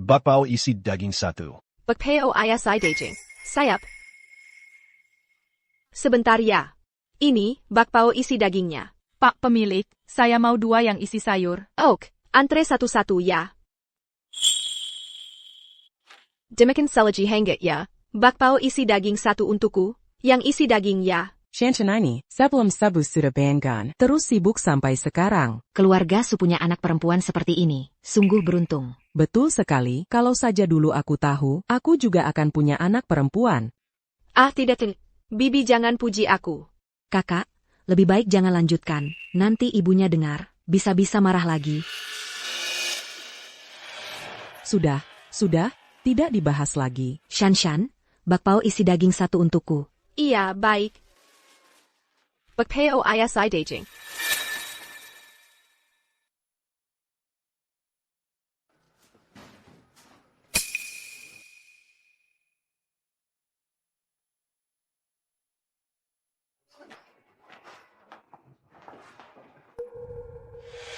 Bakpao isi daging 1. Bakpao isi daging. Sayap. Sebentar ya. Ini, bakpao isi dagingnya. Pak pemilik, saya mau 2 yang isi sayur. Oke, antre satu-satu ya. Demikian selagi hangit ya. Bakpao isi daging 1 untukku, yang isi daging ya. Shanshanini, sebelum sabu sudah banggan, terus sibuk sampai sekarang. Keluarga supunya anak perempuan seperti ini, sungguh beruntung. Betul sekali, kalau saja dulu aku tahu, aku juga akan punya anak perempuan. Tidak. Bibi jangan puji aku. Kakak, lebih baik jangan lanjutkan, nanti ibunya dengar, bisa-bisa marah lagi. Sudah, tidak dibahas lagi. Shanshan, bakpao isi daging 1 untukku. Iya, baik. Bakpao isi daging.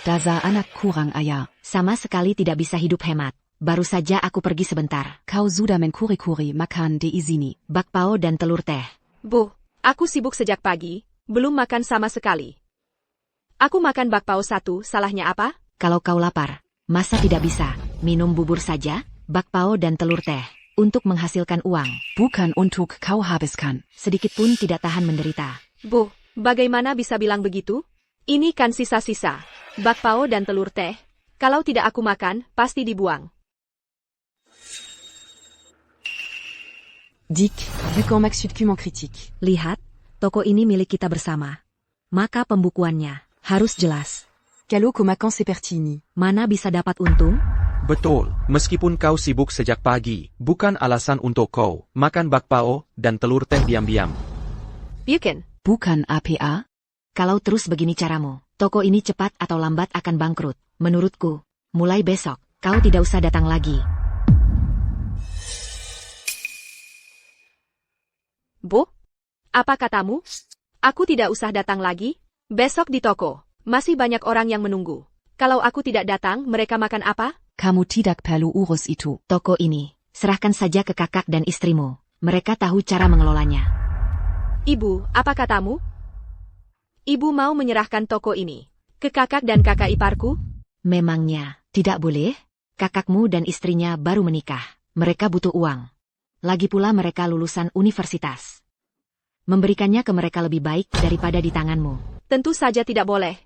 Dasar anak kurang ayah. Sama sekali tidak bisa hidup hemat. Baru saja aku pergi sebentar. Kau sudah menkuri-kuri makan di izini. Bakpao dan telur teh. Bu, aku sibuk sejak pagi, belum makan sama sekali. Aku makan bakpao 1, salahnya apa? Kalau kau lapar, masa tidak bisa minum bubur saja, bakpao dan telur teh, untuk menghasilkan uang. Bukan untuk kau habiskan. Sedikit pun tidak tahan menderita. Bu, bagaimana bisa bilang begitu? Ini kan sisa-sisa. Bakpao dan telur teh. Kalau tidak aku makan, pasti dibuang. Dick, vu qu'en Max Sudcum critique. Lihat, toko ini milik kita bersama. Maka pembukuannya harus jelas. Calo makan sepertini. Mana bisa dapat untung? Betul, meskipun kau sibuk sejak pagi, bukan alasan untuk kau makan bakpao dan telur teh diam-diam. Bukan APA? Kalau terus begini caramu, toko ini cepat atau lambat akan bangkrut. Menurutku, mulai besok, kau tidak usah datang lagi. Bu, apa katamu? Aku tidak usah datang lagi? Besok di toko, masih banyak orang yang menunggu. Kalau aku tidak datang, mereka makan apa? Kamu tidak perlu urus itu. Toko ini, serahkan saja ke kakak dan istrimu. Mereka tahu cara mengelolanya. Ibu, apa katamu? Ibu mau menyerahkan toko ini ke kakak dan kakak iparku? Memangnya, tidak boleh? Kakakmu dan istrinya baru menikah. Mereka butuh uang. Lagi pula mereka lulusan universitas. Memberikannya ke mereka lebih baik daripada di tanganmu. Tentu saja tidak boleh.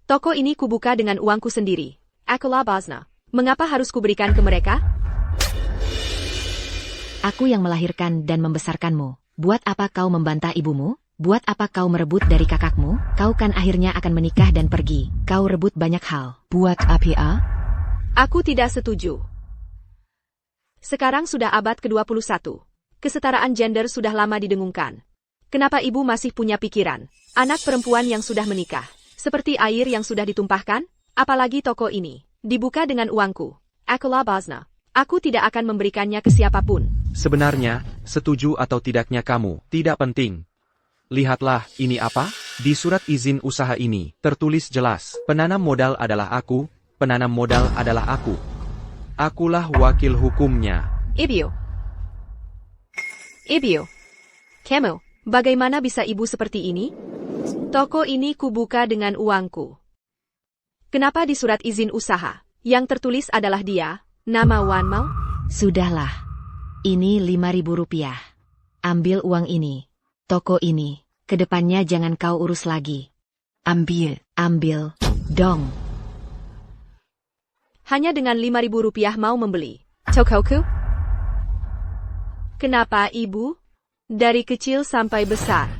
Toko ini kubuka dengan uangku sendiri. Akulah Basna. Mengapa harus kuberikan ke mereka? Aku yang melahirkan dan membesarkanmu. Buat apa kau membantah ibumu? Buat apa kau merebut dari kakakmu? Kau kan akhirnya akan menikah dan pergi. Kau rebut banyak hal. Buat APA? Aku tidak setuju. Sekarang sudah abad ke-21. Kesetaraan gender sudah lama didengungkan. Kenapa ibu masih punya pikiran? Anak perempuan yang sudah menikah. Seperti air yang sudah ditumpahkan? Apalagi toko ini. Dibuka dengan uangku. Akulah Basna. Aku tidak akan memberikannya ke siapapun. Sebenarnya, setuju atau tidaknya kamu, tidak penting. Lihatlah, ini apa? Di surat izin usaha ini, tertulis jelas, penanam modal adalah aku, penanam modal adalah aku. Akulah wakil hukumnya. Ibu. Kamu, bagaimana bisa ibu seperti ini? Toko ini kubuka dengan uangku. Kenapa di surat izin usaha, yang tertulis adalah dia, nama Wan Mau? Sudahlah. Ini 5.000 rupiah. Ambil uang ini. Toko ini, kedepannya jangan kau urus lagi. Ambil. Dong. Hanya dengan 5.000 rupiah mau membeli tokoku? Kenapa ibu? Dari kecil sampai besar,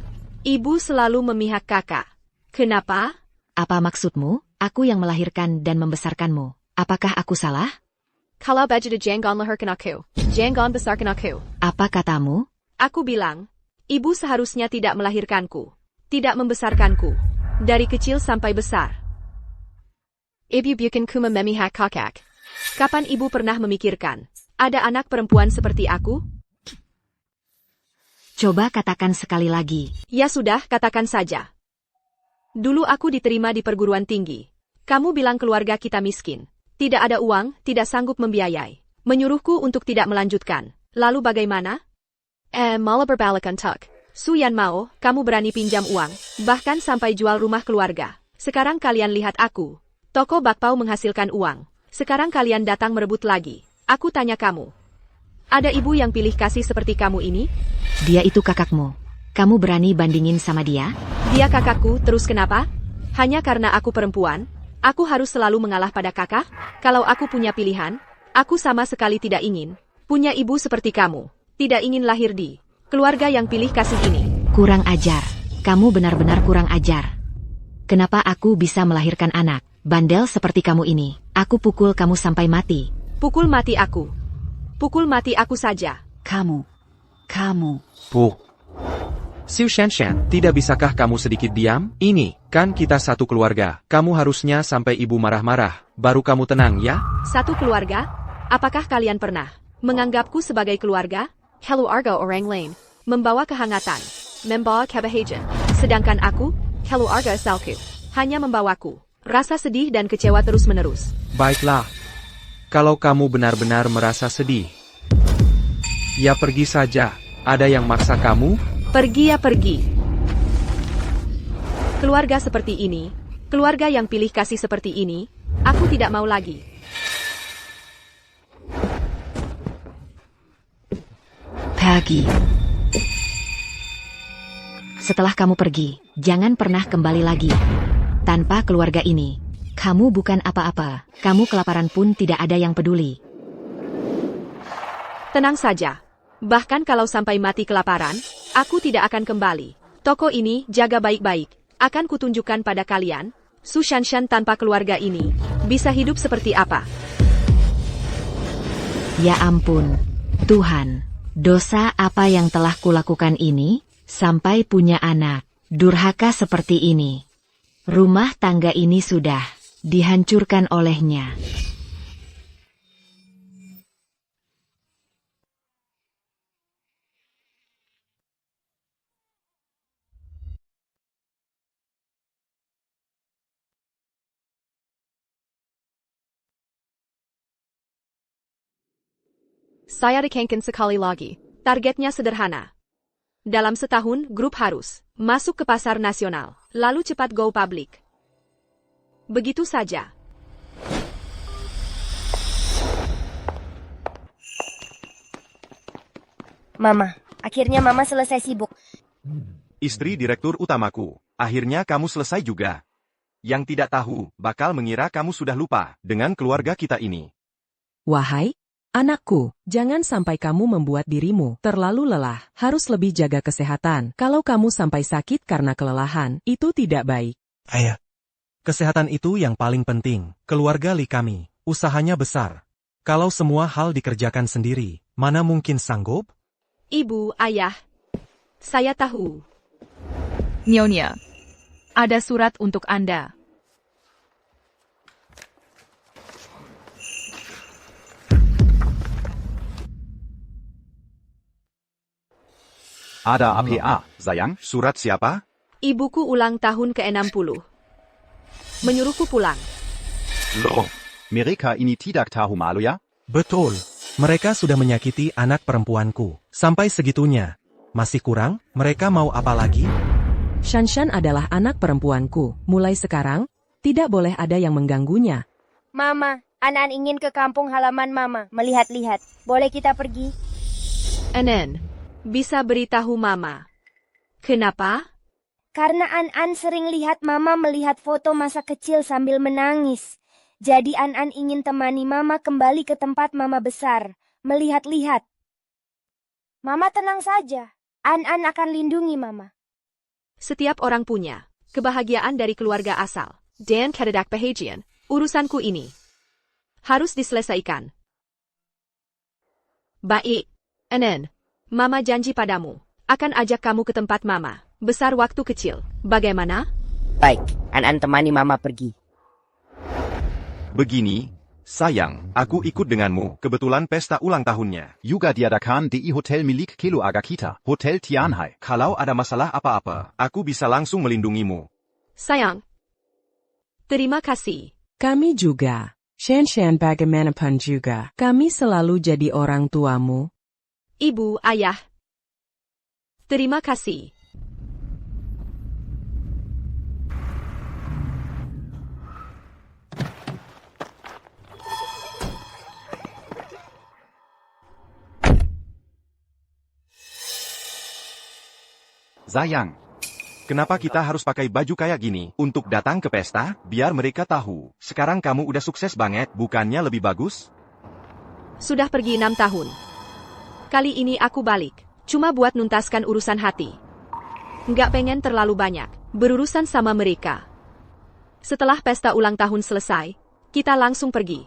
ibu selalu memihak kakak. Kenapa? Apa maksudmu? Aku yang melahirkan dan membesarkanmu. Apakah aku salah? Kalau baju jangan lahirkan aku, jangan besarkan aku. Apa katamu? Aku bilang, ibu seharusnya tidak melahirkanku, tidak membesarkanku, dari kecil sampai besar. Ibu bukan kuma memihak kakak. Kapan ibu pernah memikirkan, ada anak perempuan seperti aku? Coba katakan sekali lagi. Ya sudah, katakan saja. Dulu aku diterima di perguruan tinggi. Kamu bilang keluarga kita miskin. Tidak ada uang, tidak sanggup membiayai. Menyuruhku untuk tidak melanjutkan. Lalu bagaimana? Malah berbalikan tuk. Su Yan Mao, kamu berani pinjam uang, bahkan sampai jual rumah keluarga. Sekarang kalian lihat aku. Toko bakpao menghasilkan uang. Sekarang kalian datang merebut lagi. Aku tanya kamu. Ada ibu yang pilih kasih seperti kamu ini? Dia itu kakakmu. Kamu berani bandingin sama dia? Dia kakakku, terus kenapa? Hanya karena aku perempuan? Aku harus selalu mengalah pada kakak? Kalau aku punya pilihan, aku sama sekali tidak ingin punya ibu seperti kamu. Tidak ingin lahir di keluarga yang pilih kasih ini. Kurang ajar. Kamu benar-benar kurang ajar. Kenapa aku bisa melahirkan anak bandel seperti kamu ini? Aku pukul kamu sampai mati. Pukul mati aku. Pukul mati aku saja. Kamu. Xiu Shanshan, tidak bisakah kamu sedikit diam? Ini, kan kita satu keluarga. Kamu harusnya sampai ibu marah-marah, baru kamu tenang ya? Satu keluarga? Apakah kalian pernah menganggapku sebagai keluarga? Keluarga orang lain membawa kehangatan, membawa kebahagiaan. Sedangkan aku, keluarga asalku, hanya membawaku rasa sedih dan kecewa terus-menerus. Baiklah. Kalau kamu benar-benar merasa sedih, ya pergi saja. Ada yang maksa kamu? Pergi ya pergi. Keluarga seperti ini, keluarga yang pilih kasih seperti ini, aku tidak mau lagi. Pergi. Setelah kamu pergi, jangan pernah kembali lagi. Tanpa keluarga ini, kamu bukan apa-apa. Kamu kelaparan pun tidak ada yang peduli. Tenang saja. Bahkan kalau sampai mati kelaparan, aku tidak akan kembali. Toko ini jaga baik-baik. Akan kutunjukkan pada kalian, Su Shanshan tanpa keluarga ini bisa hidup seperti apa. Ya ampun, Tuhan. Dosa apa yang telah kulakukan ini, sampai punya anak durhaka seperti ini. Rumah tangga ini sudah dihancurkan olehnya. Saya dikengken sekali lagi. Targetnya sederhana. Dalam setahun, grup harus masuk ke pasar nasional, lalu cepat go public. Begitu saja. Mama, akhirnya Mama selesai sibuk. Istri direktur utamaku, akhirnya kamu selesai juga. Yang tidak tahu, bakal mengira kamu sudah lupa dengan keluarga kita ini. Wahai anakku, jangan sampai kamu membuat dirimu terlalu lelah. Harus lebih jaga kesehatan. Kalau kamu sampai sakit karena kelelahan, itu tidak baik. Ayah, kesehatan itu yang paling penting. Keluarga Li kami, usahanya besar. Kalau semua hal dikerjakan sendiri, mana mungkin sanggup? Ibu, ayah, saya tahu. Nyonya, ada surat untuk Anda. Ada APA, sayang. Surat siapa? Ibuku ulang tahun ke-60. Menyuruhku pulang. Loh, mereka ini tidak tahu malu ya? Betul. Mereka sudah menyakiti anak perempuanku. Sampai segitunya. Masih kurang? Mereka mau apa lagi? Shanshan adalah anak perempuanku. Mulai sekarang, tidak boleh ada yang mengganggunya. Mama, Anan ingin ke kampung halaman Mama, melihat-lihat. Boleh kita pergi? Enen, bisa beritahu Mama. Kenapa? Karena An sering lihat Mama melihat foto masa kecil sambil menangis. Jadi An ingin temani Mama kembali ke tempat Mama besar, melihat-lihat. Mama tenang saja. An akan lindungi Mama. Setiap orang punya kebahagiaan dari keluarga asal. Dan kedadak bahagian, urusanku ini harus diselesaikan. Baik, Enen. Mama janji padamu, akan ajak kamu ke tempat Mama besar waktu kecil. Bagaimana? Baik, An temani Mama pergi. Begini, sayang, aku ikut denganmu. Kebetulan pesta ulang tahunnya. Juga diadakan di hotel milik keluarga kita, Hotel Tianhai. Kalau ada masalah apa-apa, aku bisa langsung melindungimu. Sayang. Terima kasih. Kami juga. Shanshan bagaimanapun juga, kami selalu jadi orang tuamu. Ibu, ayah. Terima kasih. Sayang, Kenapa kita harus pakai baju kayak gini? Untuk datang ke pesta, biar mereka tahu. Sekarang kamu udah sukses banget, bukannya lebih bagus? Sudah pergi 6 tahun. Kali ini aku balik. Cuma buat nuntaskan urusan hati. Nggak pengen terlalu banyak berurusan sama mereka. Setelah pesta ulang tahun selesai, kita langsung pergi.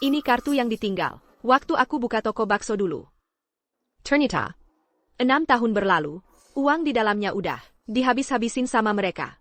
Ini kartu yang ditinggal waktu aku buka toko bakso dulu. Ternyata, 6 tahun berlalu, uang di dalamnya udah dihabis-habisin sama mereka.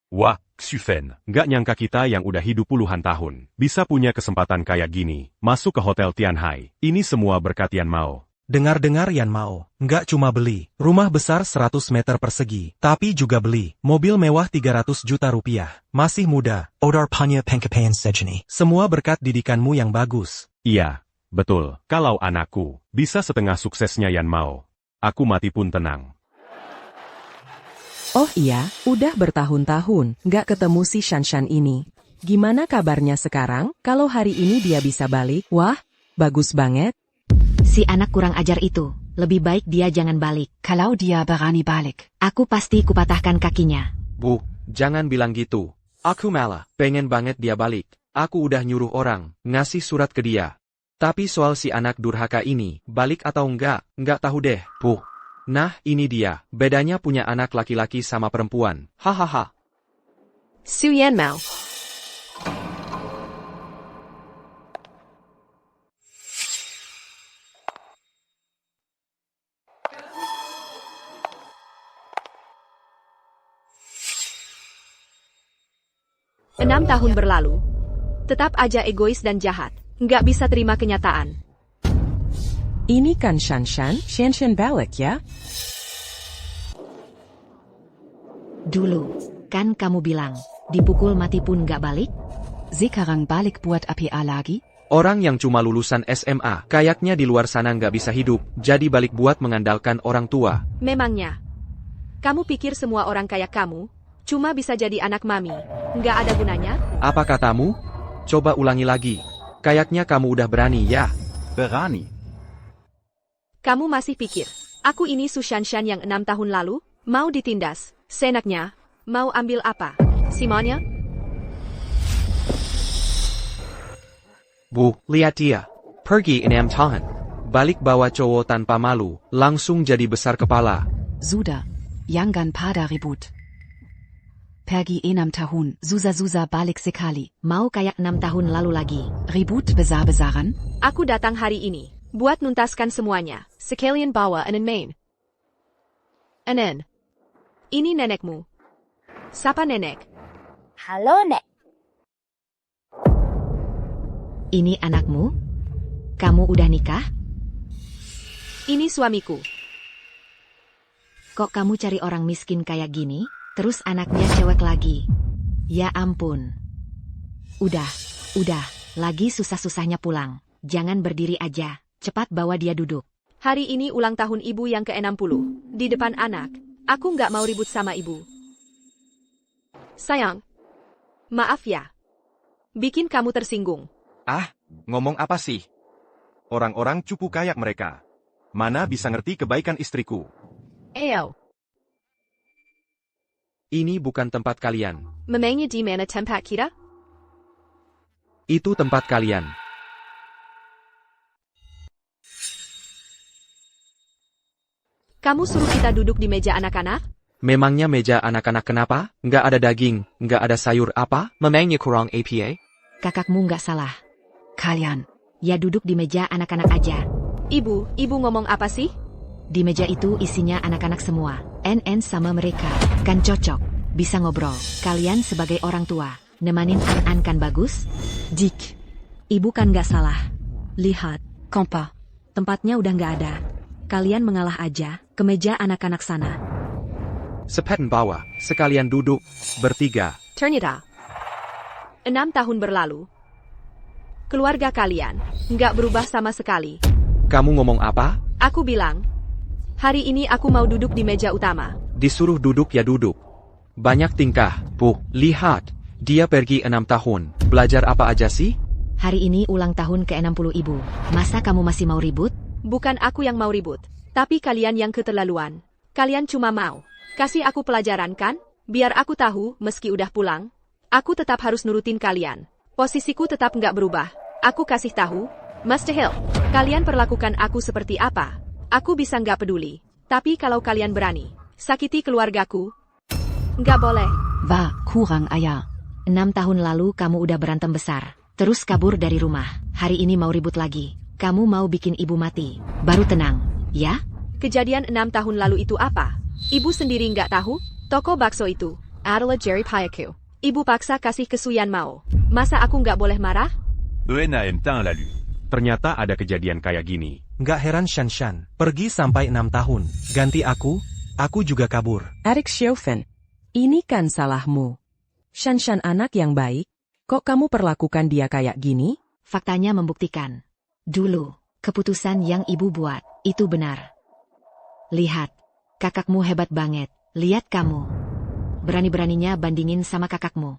Wah, Xufen, nggak nyangka kita yang udah hidup puluhan tahun, bisa punya kesempatan kayak gini, masuk ke Hotel Tianhai. Ini semua berkat Yan Mao. Dengar-dengar Yan Mao, nggak cuma beli rumah besar 100 meter persegi, tapi juga beli mobil mewah 300 juta rupiah. Masih muda. Odar Panya Pengkapayan Sejeni. Semua berkat didikanmu yang bagus. Iya, betul. Kalau anakku bisa setengah suksesnya Yan Mao, aku mati pun tenang. Oh iya, udah bertahun-tahun nggak ketemu si Shanshan ini. Gimana kabarnya sekarang? Kalau hari ini dia bisa balik, wah, bagus banget. Si anak kurang ajar itu, lebih baik dia jangan balik. Kalau dia berani balik, Aku pasti kupatahkan kakinya. Bu, jangan bilang gitu. Aku malah pengen banget dia balik. Aku udah nyuruh orang ngasih surat ke dia. Tapi soal si anak durhaka ini, balik atau enggak tahu deh, Bu. Nah, ini dia, bedanya punya anak laki-laki sama perempuan. Hahaha. Su Yan Mao. Enam tahun berlalu. Tetap aja egois dan jahat. Nggak bisa terima kenyataan. Ini kan Shanshan balik ya? Dulu, kan kamu bilang, dipukul mati pun nggak balik? sekarang balik buat APA lagi? Orang yang cuma lulusan SMA, kayaknya di luar sana nggak bisa hidup, jadi balik buat mengandalkan orang tua. Memangnya, kamu pikir semua orang kayak kamu cuma bisa jadi anak mami? Nggak ada gunanya? Apa katamu? Coba ulangi lagi. Kayaknya kamu udah berani ya? Berani. Kamu masih pikir, aku ini Su Shanshan yang 6 tahun lalu? Mau ditindas? Senaknya, mau ambil apa? Simonnya? Bu, lihat dia. Pergi 6 tahun. Balik bawa cowok tanpa malu, langsung jadi besar kepala. Sudah, jangan pada ribut. Pergi 6 tahun, Suza balik sekali. Mau kayak 6 tahun lalu lagi. Ribut besar-besaran? Aku datang hari ini buat nuntaskan semuanya. Sekalian bawa Anen main. Anen, ini nenekmu. Siapa nenek? Halo, Nek. Ini anakmu? Kamu udah nikah? Ini suamiku. Kok kamu cari orang miskin kayak gini? Terus anaknya cewek lagi. Ya ampun. Udah, lagi susah-susahnya pulang. Jangan berdiri aja, cepat bawa dia duduk. Hari ini ulang tahun ibu yang ke-60. Di depan anak, aku nggak mau ribut sama ibu. Sayang, maaf ya. Bikin kamu tersinggung. Ah, ngomong apa sih? Orang-orang cupu kayak mereka. Mana bisa ngerti kebaikan istriku? Eyo, Ini bukan tempat kalian. memangnya di mana tempat kita? Itu tempat kalian. Kamu suruh kita duduk di meja anak-anak? Memangnya meja anak-anak kenapa? Nggak ada daging, nggak ada sayur apa? Memangnya kurang APA? Kakakmu nggak salah. Kalian, Ya duduk di meja anak-anak aja. Ibu ngomong apa sih? Di meja itu isinya anak-anak semua. NN sama mereka. Kan cocok. Bisa ngobrol. Kalian sebagai orang tua. Nemanin An kan bagus? Dik. Ibu kan nggak salah. Lihat, Kompa. tempatnya udah nggak ada. Kalian mengalah aja, ke meja anak-anak sana. Sepetan bawa, sekalian duduk, bertiga. Ternyata, 6 tahun berlalu. Keluarga kalian nggak berubah sama sekali. Kamu ngomong apa? Aku bilang, hari ini aku mau duduk di meja utama. Disuruh duduk ya duduk. Banyak tingkah, Bu. Lihat, dia pergi 6 tahun. Belajar apa aja sih? Hari ini ulang tahun ke-60 ibu. Masa kamu masih mau ribut? Bukan aku yang mau ribut, tapi kalian yang keterlaluan. Kalian cuma mau kasih aku pelajaran kan? Biar aku tahu, meski udah pulang, aku tetap harus nurutin kalian. Posisiku tetap nggak berubah. Aku kasih tahu, mustahil. Kalian perlakukan aku seperti apa? Aku bisa nggak peduli. Tapi kalau kalian berani sakiti keluargaku, nggak boleh. Va, kurang ayah. 6 tahun lalu kamu udah berantem besar. Terus kabur dari rumah. Hari ini mau ribut lagi. Kamu mau bikin ibu mati. Baru tenang, ya? Kejadian 6 tahun lalu itu apa? Ibu sendiri nggak tahu? Toko bakso itu adalah Jerry Payaku. Ibu paksa kasih kesuyan mau. Masa aku nggak boleh marah? ENAM teint la lune. Ternyata ada kejadian kayak gini. Nggak heran Shanshan, pergi sampai 6 tahun. Ganti aku juga kabur. Eric Chauvin, ini kan salahmu. Shanshan anak yang baik, kok kamu perlakukan dia kayak gini? Faktanya membuktikan. Dulu, keputusan yang ibu buat, itu benar. Lihat, kakakmu hebat banget. Lihat kamu. Berani-beraninya bandingin sama kakakmu.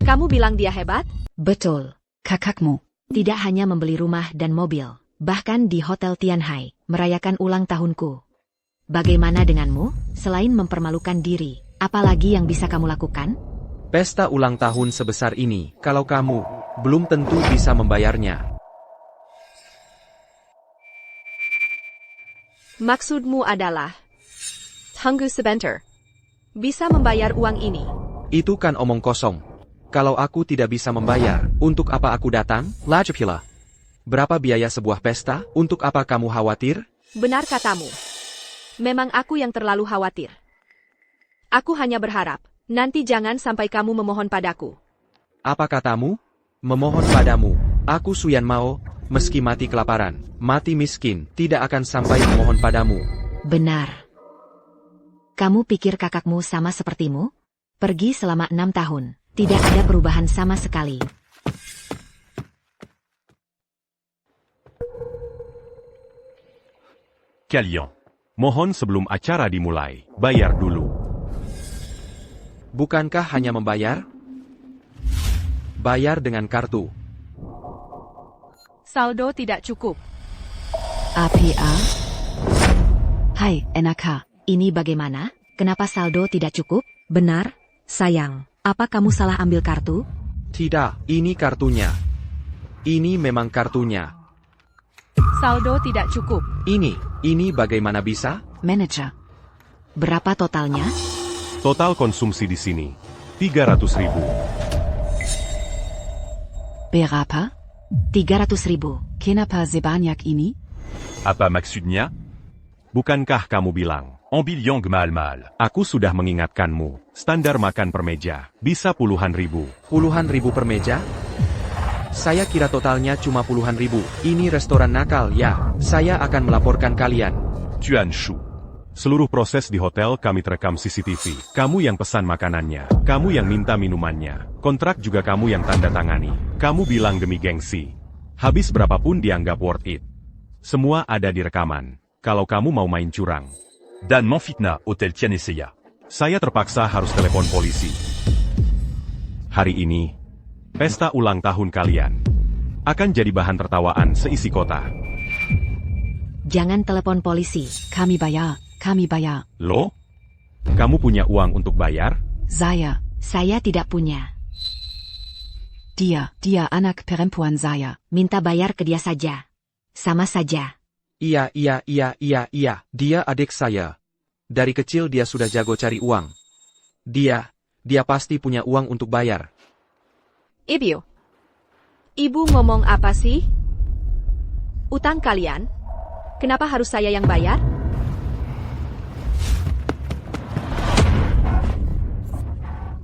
Kamu bilang dia hebat? Betul. Kakakmu. Tidak hanya membeli rumah dan mobil, bahkan di Hotel Tianhai, merayakan ulang tahunku. Bagaimana denganmu? Selain mempermalukan diri, apalagi yang bisa kamu lakukan? Pesta ulang tahun sebesar ini, kalau kamu belum tentu bisa membayarnya. Maksudmu adalah tunggu sebentar. Bisa membayar uang ini? Itu kan omong kosong. Kalau aku tidak bisa membayar, untuk apa aku datang? Lajapila. Berapa biaya sebuah pesta? Untuk apa kamu khawatir? Benar katamu. Memang aku yang terlalu khawatir. Aku hanya berharap, nanti jangan sampai kamu memohon padaku. Apa katamu? Memohon padamu. Aku Suyan Mao, meski mati kelaparan, mati miskin, tidak akan sampai memohon padamu. Benar. Kamu pikir kakakmu sama sepertimu? Pergi selama 6 tahun. Tidak ada perubahan sama sekali. Kalian, mohon sebelum acara dimulai, bayar dulu. Bukankah hanya membayar? Bayar dengan kartu. Saldo tidak cukup. APA? Hai, NK. Ini bagaimana? Kenapa saldo tidak cukup? Benar, sayang. Apa kamu salah ambil kartu? Tidak, ini kartunya. Ini memang kartunya. Saldo tidak cukup. Ini bagaimana bisa? Manager. Berapa totalnya? Total konsumsi di sini, 300.000. Berapa? 300.000. Kenapa sebanyak ini? Apa maksudnya? Bukankah kamu bilang, ambilyong mal-mal? Aku sudah mengingatkanmu, standar makan per meja, bisa puluhan ribu. Puluhan ribu per meja? Saya kira totalnya cuma puluhan ribu. Ini restoran nakal ya. Saya akan melaporkan kalian. Chuan Shu. Seluruh proses di hotel kami terekam CCTV. Kamu yang pesan makanannya. Kamu yang minta minumannya. Kontrak juga kamu yang tanda tangani. Kamu bilang demi gengsi. Habis berapapun dianggap worth it. Semua ada di rekaman. Kalau kamu mau main curang. Dan memfitnah Hotel Tianhai. Saya terpaksa harus telepon polisi. Hari ini, pesta ulang tahun kalian akan jadi bahan tertawaan seisi kota. Jangan telepon polisi. Kami bayar. Loh? Kamu punya uang untuk bayar? Saya tidak punya. Dia anak perempuan saya. Minta bayar ke dia saja. Sama saja. Iya. Dia adik saya. Dari kecil dia sudah jago cari uang. Dia pasti punya uang untuk bayar. Ibu ngomong apa sih? Utang kalian? Kenapa harus saya yang bayar?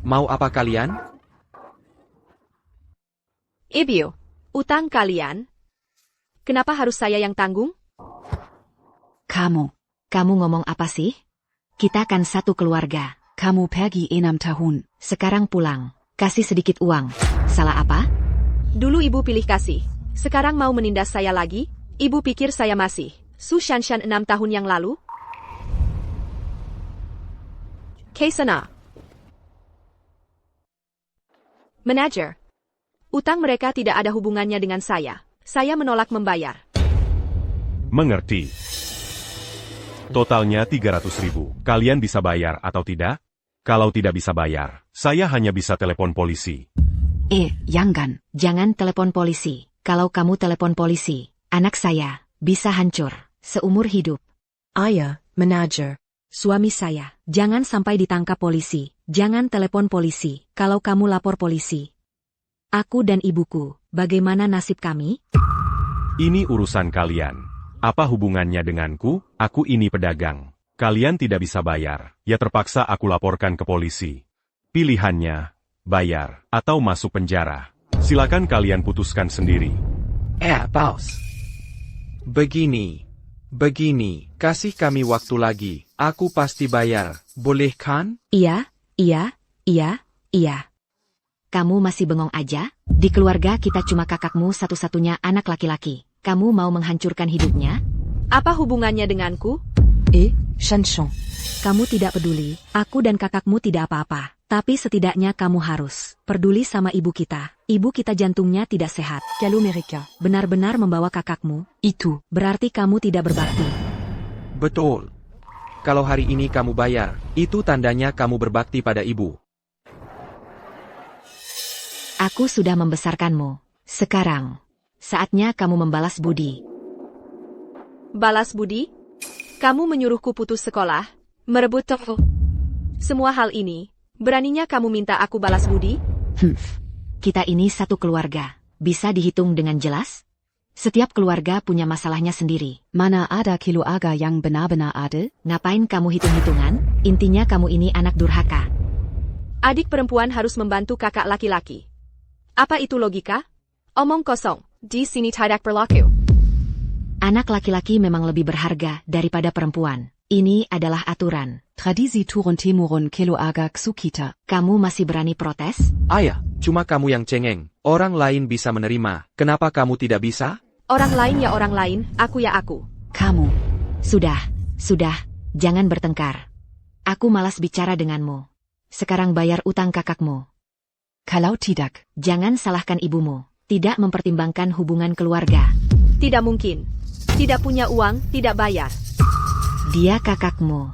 Mau apa kalian? Utang kalian? Kenapa harus saya yang tanggung? Kamu. Kamu ngomong apa sih? Kita kan satu keluarga. Kamu pergi 6 tahun. Sekarang pulang. Kasih sedikit uang. Salah apa? Dulu ibu pilih kasih. Sekarang mau menindas saya lagi? Ibu pikir saya masih Su Shanshan 6 tahun yang lalu? Kaisana. Manager. Utang mereka tidak ada hubungannya dengan saya. Saya menolak membayar. Mengerti. Totalnya 300.000. Kalian bisa bayar atau tidak? Kalau tidak bisa bayar, saya hanya bisa telepon polisi. Jangan. Jangan telepon polisi. Kalau kamu telepon polisi, anak saya bisa hancur seumur hidup. Ayah, manajer. Suami saya, jangan sampai ditangkap polisi. Jangan telepon polisi. Kalau kamu lapor polisi, aku dan ibuku, bagaimana nasib kami? Ini urusan kalian. Apa hubungannya denganku? Aku ini pedagang. Kalian tidak bisa bayar, ya terpaksa aku laporkan ke polisi. Pilihannya, bayar, atau masuk penjara. Silakan kalian putuskan sendiri. Boss. Begini. Kasih kami waktu lagi. Aku pasti bayar. Boleh kan? Iya. Kamu masih bengong aja? Di keluarga kita cuma kakakmu satu-satunya anak laki-laki. Kamu mau menghancurkan hidupnya? Apa hubungannya denganku? Shanshan. Kamu tidak peduli, aku dan kakakmu tidak apa-apa. Tapi setidaknya kamu harus peduli sama ibu kita. Ibu kita jantungnya tidak sehat. Galo mereka. Benar-benar membawa kakakmu. Itu. Berarti kamu tidak berbakti. Betul. Kalau hari ini kamu bayar, itu tandanya kamu berbakti pada ibu. Aku sudah membesarkanmu. Sekarang, saatnya kamu membalas budi. Balas budi? Kamu menyuruhku putus sekolah, merebut toko. Semua hal ini, beraninya kamu minta aku balas budi? Kita ini satu keluarga. Bisa dihitung dengan jelas? Setiap keluarga punya masalahnya sendiri. Mana ada keluarga yang benar-benar adil? Ngapain kamu hitung-hitungan? Intinya kamu ini anak durhaka. Adik perempuan harus membantu kakak laki-laki. Apa itu logika? Omong kosong. Di sini tidak berlaku. Anak laki-laki memang lebih berharga daripada perempuan. Ini adalah aturan. Tradisi turun-temurun keluarga Ksukita. Kamu masih berani protes? Ayah, cuma kamu yang cengeng. Orang lain bisa menerima. Kenapa kamu tidak bisa? Orang lain ya orang lain, aku ya aku. Kamu. Sudah. Jangan bertengkar. Aku malas bicara denganmu. Sekarang bayar utang kakakmu. Kalau tidak, jangan salahkan ibumu. Tidak mempertimbangkan hubungan keluarga. Tidak mungkin. Tidak punya uang, tidak bayar. Dia kakakmu.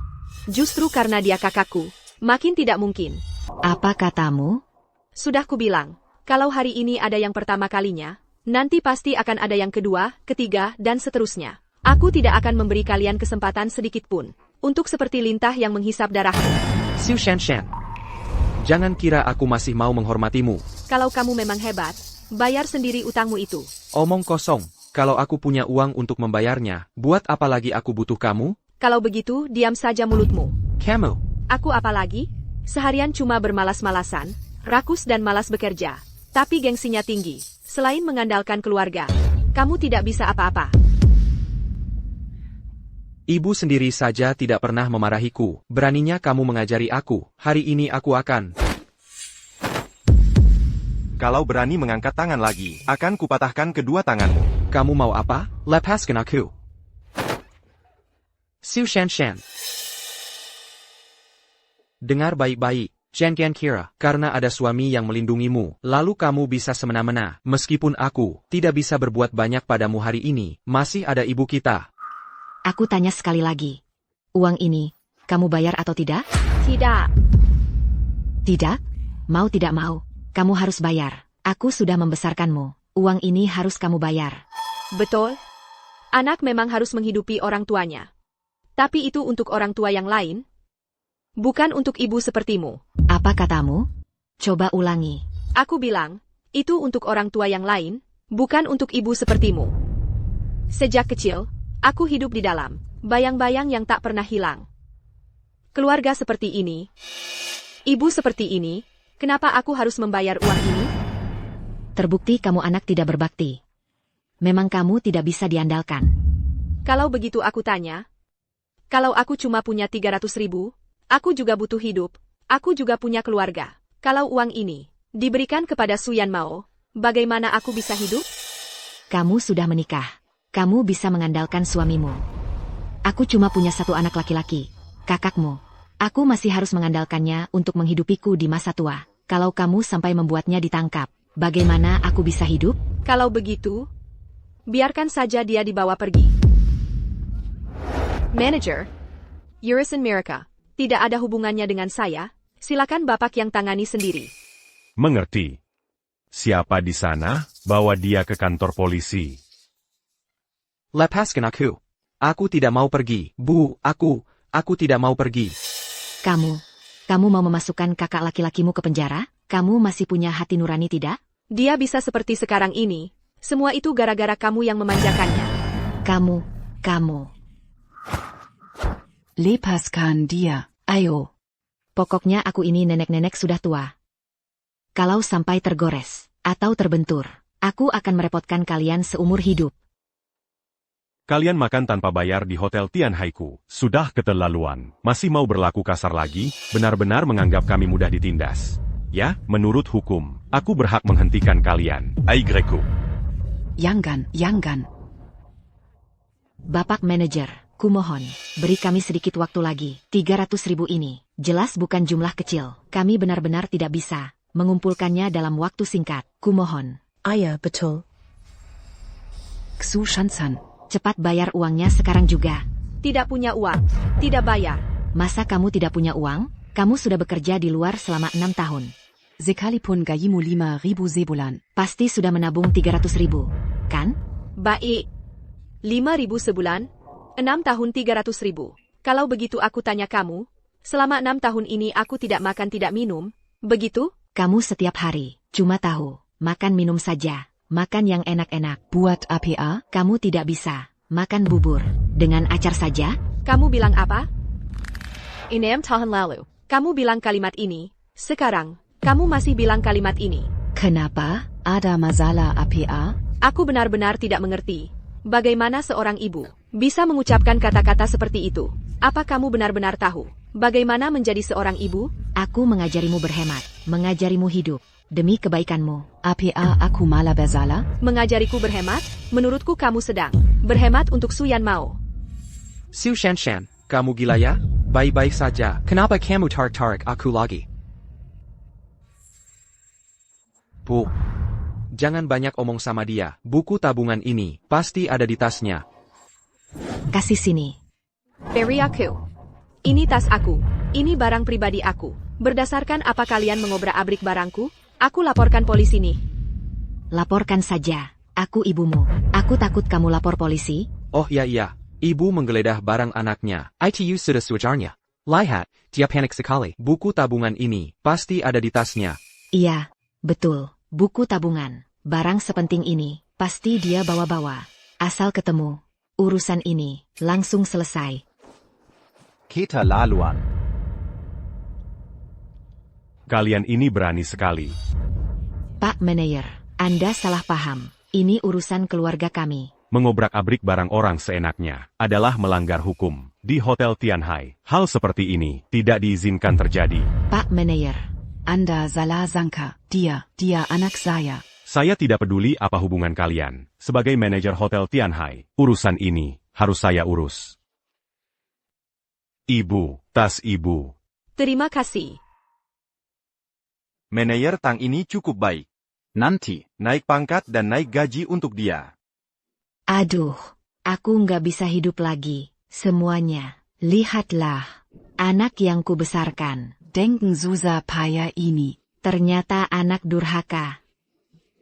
Justru karena dia kakakku, makin tidak mungkin. Apa katamu? Sudah kubilang, kalau hari ini ada yang pertama kalinya, nanti pasti akan ada yang kedua, ketiga, dan seterusnya. Aku tidak akan memberi kalian kesempatan sedikit pun untuk seperti lintah yang menghisap darahmu. Su Shanshan. Jangan kira aku masih mau menghormatimu. Kalau kamu memang hebat, bayar sendiri utangmu itu. Omong kosong. Kalau aku punya uang untuk membayarnya, buat apa lagi aku butuh kamu? Kalau begitu, diam saja mulutmu. Kamu. Aku apa lagi? Seharian cuma bermalas-malasan, rakus dan malas bekerja. Tapi gengsinya tinggi. Selain mengandalkan keluarga, kamu tidak bisa apa-apa. Ibu sendiri saja tidak pernah memarahiku. Beraninya kamu mengajari aku. Hari ini aku akan... Kalau berani mengangkat tangan lagi, akan kupatahkan kedua tanganmu. Kamu mau apa? Lepaskan aku. Su Shanshan. Dengar baik-baik, jangan kira, karena ada suami yang melindungimu, lalu kamu bisa semena-mena. Meskipun aku tidak bisa berbuat banyak padamu hari ini, masih ada ibu kita. Aku tanya sekali lagi. Uang ini, kamu bayar atau tidak? Tidak. Tidak? Mau tidak mau, kamu harus bayar. Aku sudah membesarkanmu. Uang ini harus kamu bayar. Betul. Anak memang harus menghidupi orang tuanya. Tapi itu untuk orang tua yang lain. Bukan untuk ibu sepertimu. Apa katamu? Coba ulangi. Aku bilang, itu untuk orang tua yang lain, bukan untuk ibu sepertimu. Sejak kecil, aku hidup di dalam bayang-bayang yang tak pernah hilang. Keluarga seperti ini, ibu seperti ini, kenapa aku harus membayar uang ini? Terbukti kamu anak tidak berbakti. Memang kamu tidak bisa diandalkan. Kalau begitu aku tanya. Kalau aku cuma punya 300.000, aku juga butuh hidup. Aku juga punya keluarga. Kalau uang ini diberikan kepada Su Yanmao, bagaimana aku bisa hidup? Kamu sudah menikah. Kamu bisa mengandalkan suamimu. Aku cuma punya satu anak laki-laki, kakakmu. Aku masih harus mengandalkannya untuk menghidupiku di masa tua. Kalau kamu sampai membuatnya ditangkap, bagaimana aku bisa hidup? Kalau begitu, biarkan saja dia dibawa pergi. Manager, Yurison Miraka, tidak ada hubungannya dengan saya. Silakan Bapak yang tangani sendiri. Mengerti. Siapa di sana? Bawa dia ke kantor polisi. Lepaskan aku. Aku tidak mau pergi. Bu, aku tidak mau pergi. Kamu mau memasukkan kakak laki-lakimu ke penjara? Kamu masih punya hati nurani tidak? Dia bisa seperti sekarang ini. Semua itu gara-gara kamu yang memanjakannya. Kamu. Lepaskan dia, ayo. Pokoknya aku ini nenek-nenek sudah tua. Kalau sampai tergores atau terbentur, aku akan merepotkan kalian seumur hidup. Kalian makan tanpa bayar di Hotel Tianhaiku. Sudah keterlaluan. Masih mau berlaku kasar lagi? Benar-benar menganggap kami mudah ditindas. Ya, menurut hukum, aku berhak menghentikan kalian. Aigreku. Jangan. Bapak manajer, kumohon, beri kami sedikit waktu lagi. 300.000 ini, jelas bukan jumlah kecil. Kami benar-benar tidak bisa mengumpulkannya dalam waktu singkat. Kumohon. Ayah, betul. Xu Shansan. Cepat bayar uangnya sekarang juga. Tidak punya uang, tidak bayar. Masa kamu tidak punya uang? Kamu sudah bekerja di luar selama 6 tahun. Sekalipun gajimu 5.000 sebulan. Pasti sudah menabung 300.000, kan? Baik. 5.000 sebulan, 6 tahun 300.000. Kalau begitu aku tanya kamu, selama 6 tahun ini aku tidak makan tidak minum, begitu? Kamu setiap hari cuma tahu makan minum saja, makan yang enak-enak. Buat APA? Kamu tidak bisa makan bubur dengan acar saja? Kamu bilang apa? 6 tahun lalu, kamu bilang kalimat ini. Sekarang, kamu masih bilang kalimat ini. Kenapa? Ada masalah APA? Aku benar-benar tidak mengerti. Bagaimana seorang ibu bisa mengucapkan kata-kata seperti itu? Apa kamu benar-benar tahu bagaimana menjadi seorang ibu? Aku mengajarimu berhemat, mengajarimu hidup, demi kebaikanmu. APA aku malah bersalah? Mengajariku berhemat? Menurutku kamu sedang berhemat untuk Su Yanmao. Su Shanshan, kamu gila ya? Baik-baik saja. Kenapa kamu tarik-tarik aku lagi? Bu, jangan banyak omong sama dia. Buku tabungan ini pasti ada di tasnya. Kasih sini. Beri aku. Ini tas aku. Ini barang pribadi aku. Berdasarkan apa kalian mengobrak-abrik barangku? Aku laporkan polisi nih. Laporkan saja. Aku ibumu. Aku takut kamu lapor polisi. Oh iya. Ibu menggeledah barang anaknya. ITU sudah sewajarnya. Lihat, dia panik sekali. Buku tabungan ini pasti ada di tasnya. Iya, betul. Buku tabungan. Barang sepenting ini pasti dia bawa-bawa. Asal ketemu, urusan ini langsung selesai. Keterlaluan. Kalian ini berani sekali. Pak Manager, Anda salah paham. Ini urusan keluarga kami. Mengobrak-abrik barang orang seenaknya adalah melanggar hukum. Di Hotel Tianhai, hal seperti ini tidak diizinkan terjadi. Pak Manager, Anda salah sangka. Dia anak saya. Saya tidak peduli apa hubungan kalian. Sebagai manajer Hotel Tianhai, urusan ini harus saya urus. Ibu, tas ibu. Terima kasih. Manajer Tang ini cukup baik. Nanti, Naik pangkat dan naik gaji untuk dia. Aduh, aku nggak bisa hidup lagi. Semuanya. Lihatlah. Anak yang kubesarkan. Denken Susa payah ini. Ternyata anak durhaka.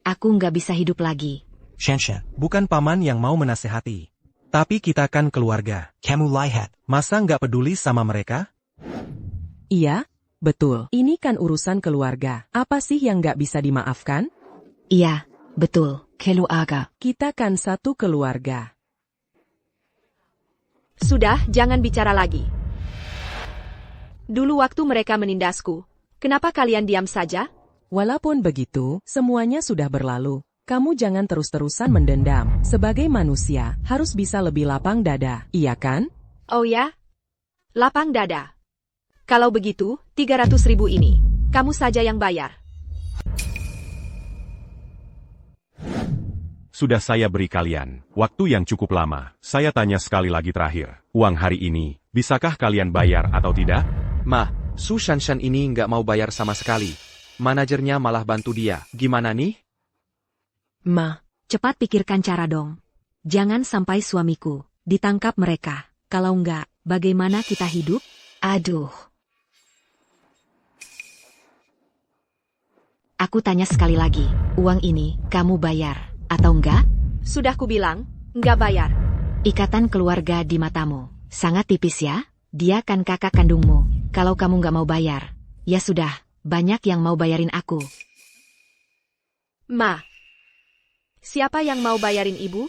Aku nggak bisa hidup lagi. Shanshan, bukan paman yang mau menasehati. Tapi kita kan keluarga. Kamu lihat, masa nggak peduli sama mereka? Iya, betul. Ini kan urusan keluarga. Apa sih yang nggak bisa dimaafkan? Iya, betul. Keluarga. Kita kan satu keluarga. Sudah, jangan bicara lagi. Dulu waktu mereka menindasku, kenapa kalian diam saja? Walaupun begitu, semuanya sudah berlalu. Kamu jangan terus-terusan mendendam. Sebagai manusia, harus bisa lebih lapang dada, iya kan? Oh ya? Lapang dada. Kalau begitu, 300.000 ini, kamu saja yang bayar. Sudah saya beri kalian waktu yang cukup lama. Saya tanya sekali lagi terakhir. Uang hari ini, bisakah kalian bayar atau tidak? Ma, Su Shanshan ini nggak mau bayar sama sekali. Manajernya malah bantu dia. Gimana nih? Ma, cepat pikirkan cara dong. Jangan sampai suamiku ditangkap mereka. Kalau enggak, bagaimana kita hidup? Aduh. Aku tanya sekali lagi, uang ini kamu bayar atau enggak? Sudah kubilang, enggak bayar. Ikatan keluarga di matamu sangat tipis ya? Dia kan kakak kandungmu. Kalau kamu enggak mau bayar, ya sudah, banyak yang mau bayarin aku. Ma, siapa yang mau bayarin ibu?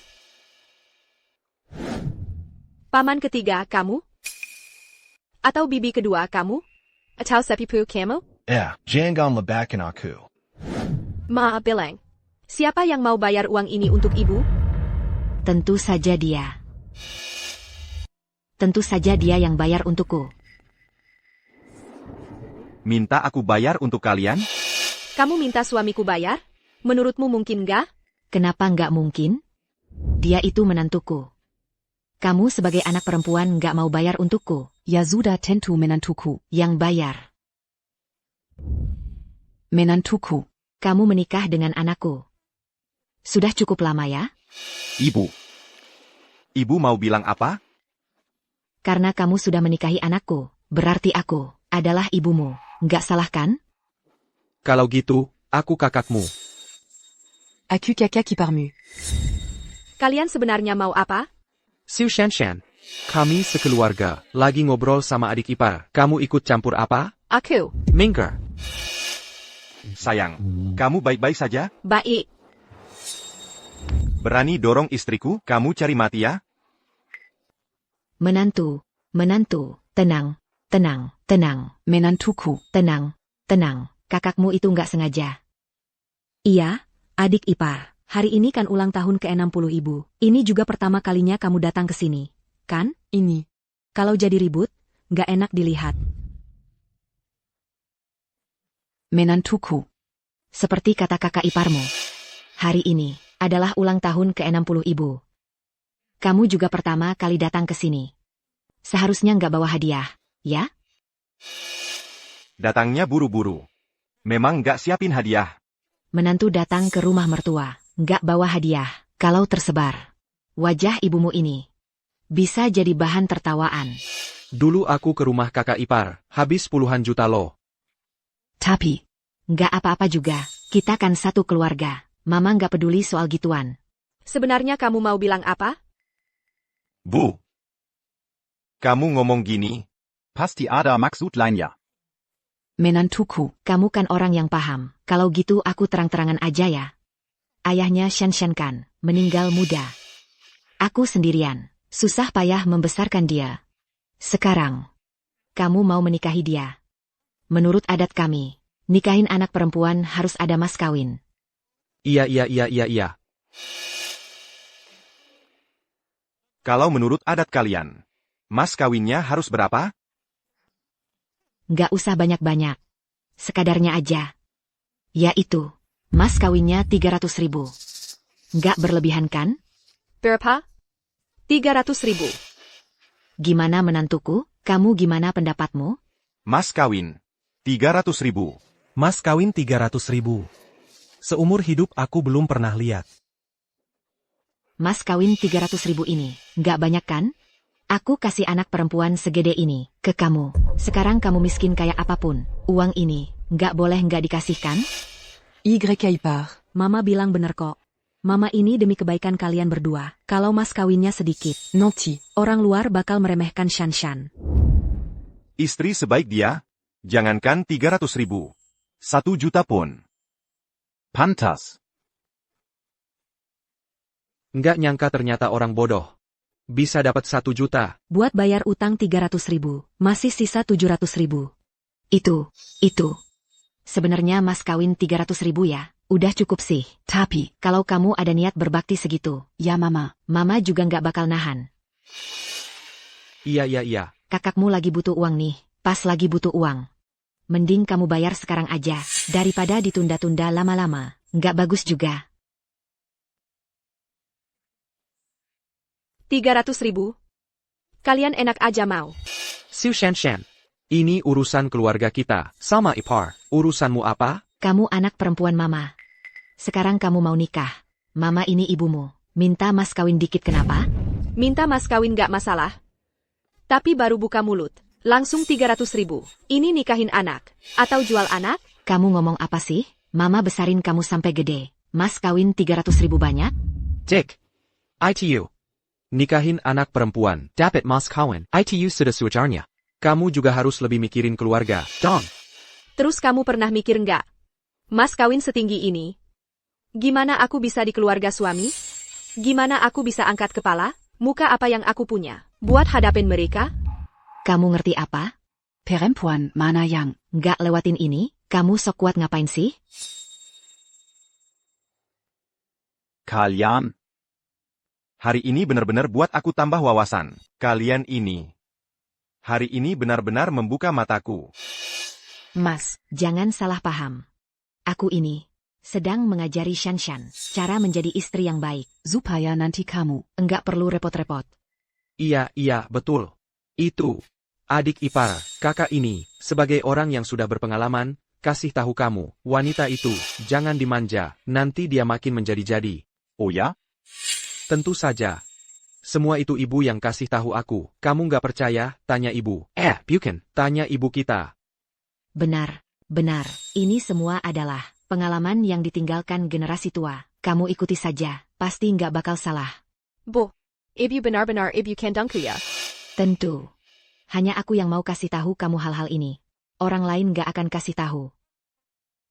Paman ketiga kamu? Atau bibi kedua kamu? Atau sepupu kamu? Jangan lebakan aku. Ma bilang, siapa yang mau bayar uang ini untuk ibu? Tentu saja dia. Tentu saja dia yang bayar untukku. Minta aku bayar untuk kalian? Kamu minta suamiku bayar? Menurutmu mungkin enggak? Kenapa enggak mungkin? Dia itu menantuku. Kamu sebagai anak perempuan enggak mau bayar untukku. Ya sudah tentu menantuku. Yang bayar. Menantuku. Kamu menikah dengan anakku. Sudah cukup lama ya? Ibu. Ibu mau bilang apa? Karena kamu sudah menikahi anakku, berarti aku adalah ibumu. Enggak salah kan? Kalau gitu, aku kakakmu. Aku kakak iparmu. Kalian sebenarnya mau apa? Su Shanshan, kami sekeluarga, lagi ngobrol sama adik ipar. Kamu ikut campur apa? Aku. Minggir. Sayang, kamu baik-baik saja? Baik. Berani dorong istriku, kamu cari mati ya? Menantu, tenang, Menantuku. tenang, kakakmu itu enggak sengaja. Iya, adik ipar, hari ini kan ulang tahun ke-60 ibu. Ini juga pertama kalinya kamu datang ke sini, kan? Ini. Kalau jadi ribut, enggak enak dilihat. Menantuku. Seperti kata kakak iparmu. Hari ini adalah ulang tahun ke-60 ibu. Kamu juga pertama kali datang ke sini. Seharusnya enggak bawa hadiah, ya? Datangnya buru-buru. Memang nggak siapin hadiah. Menantu datang ke rumah mertua, enggak bawa hadiah. Kalau tersebar wajah ibumu ini, bisa jadi bahan tertawaan. Dulu aku ke rumah kakak ipar, habis puluhan juta loh. Tapi. Enggak apa-apa juga, kita kan satu keluarga. Mama enggak peduli soal gituan. Sebenarnya kamu mau bilang apa? Bu. Kamu ngomong gini? Pasti ada maksud lainnya. Menantuku. Kamu kan orang yang paham. Kalau gitu aku terang-terangan aja ya. Ayahnya Shanshan kan meninggal muda. Aku sendirian. Susah payah membesarkan dia. Sekarang, kamu mau menikahi dia. Menurut adat kami, nikahin anak perempuan harus ada mas kawin. Iya. Kalau menurut adat kalian, mas kawinnya harus berapa? Nggak usah banyak-banyak. Sekadarnya aja. Yaitu, mas kawinnya 300.000. Nggak berlebihan kan? Berapa? 300.000. Gimana menantuku? Kamu gimana pendapatmu? Mas kawin. 300.000. Mas kawin 300.000. Seumur hidup aku belum pernah lihat. Mas kawin 300.000 ini, nggak banyak kan? Aku kasih anak perempuan segede ini ke kamu. Sekarang kamu miskin kayak apapun. Uang ini, nggak boleh nggak dikasihkan? Ipar. Mama bilang bener kok. Mama ini demi kebaikan kalian berdua. Kalau mas kawinnya sedikit, Nanti. orang luar bakal meremehkan Shanshan. Istri sebaik dia? Jangankan 300.000. 1 juta pun. Pantas. Nggak nyangka ternyata orang bodoh. Bisa dapat 1 juta. Buat bayar utang 300.000, masih sisa 700.000. Itu. Sebenarnya mas kawin 300.000 ya. Udah cukup sih. Tapi, Kalau kamu ada niat berbakti segitu, ya mama. mama juga nggak bakal nahan. Iya. Kakakmu lagi butuh uang nih, pas lagi butuh uang. Mending kamu bayar sekarang aja, daripada ditunda-tunda lama-lama. Nggak bagus juga. 300.000? Kalian enak aja mau. Siu Shan. Ini urusan keluarga kita. Sama Ipar, urusanmu apa? Kamu anak perempuan mama. Sekarang kamu mau nikah. Mama ini ibumu. Minta mas kawin dikit kenapa? Minta mas kawin nggak masalah. Tapi baru buka mulut, langsung 300.000. Ini nikahin anak, atau jual anak? Kamu ngomong apa sih? Mama besarin kamu sampai gede. Mas kawin 300.000 banyak? Cek. ITU. Nikahin anak perempuan. Dapat mas kawin. ITU sudah sewajarnya. Kamu juga harus lebih mikirin keluarga. Dong. Terus kamu pernah mikir nggak? Mas kawin setinggi ini. Gimana aku bisa di keluarga suami? Gimana aku bisa angkat kepala? Muka apa yang aku punya? Buat hadapin mereka? Kamu ngerti apa? Perempuan mana yang Nggak lewatin ini? Kamu sok kuat ngapain sih? Kalian. Hari ini benar-benar buat aku tambah wawasan. Kalian ini. Hari ini benar-benar membuka mataku. Mas, Jangan salah paham. Aku ini sedang mengajari Shanshan cara menjadi istri yang baik. supaya nanti kamu Enggak perlu repot-repot. Iya, betul. Itu. Adik ipar, kakak ini, sebagai orang yang sudah berpengalaman, kasih tahu kamu, wanita itu, jangan dimanja, nanti dia makin menjadi-jadi. Oh ya? Tentu saja. Semua itu ibu yang kasih tahu aku. Kamu nggak percaya? Tanya ibu. Bukan. Tanya ibu kita. Benar. Ini semua adalah pengalaman yang ditinggalkan generasi tua. Kamu ikuti saja, pasti nggak bakal salah. Bu, ibu benar-benar ibu kandungku ya? Tentu. Hanya aku yang mau kasih tahu kamu hal-hal ini. Orang lain nggak akan kasih tahu.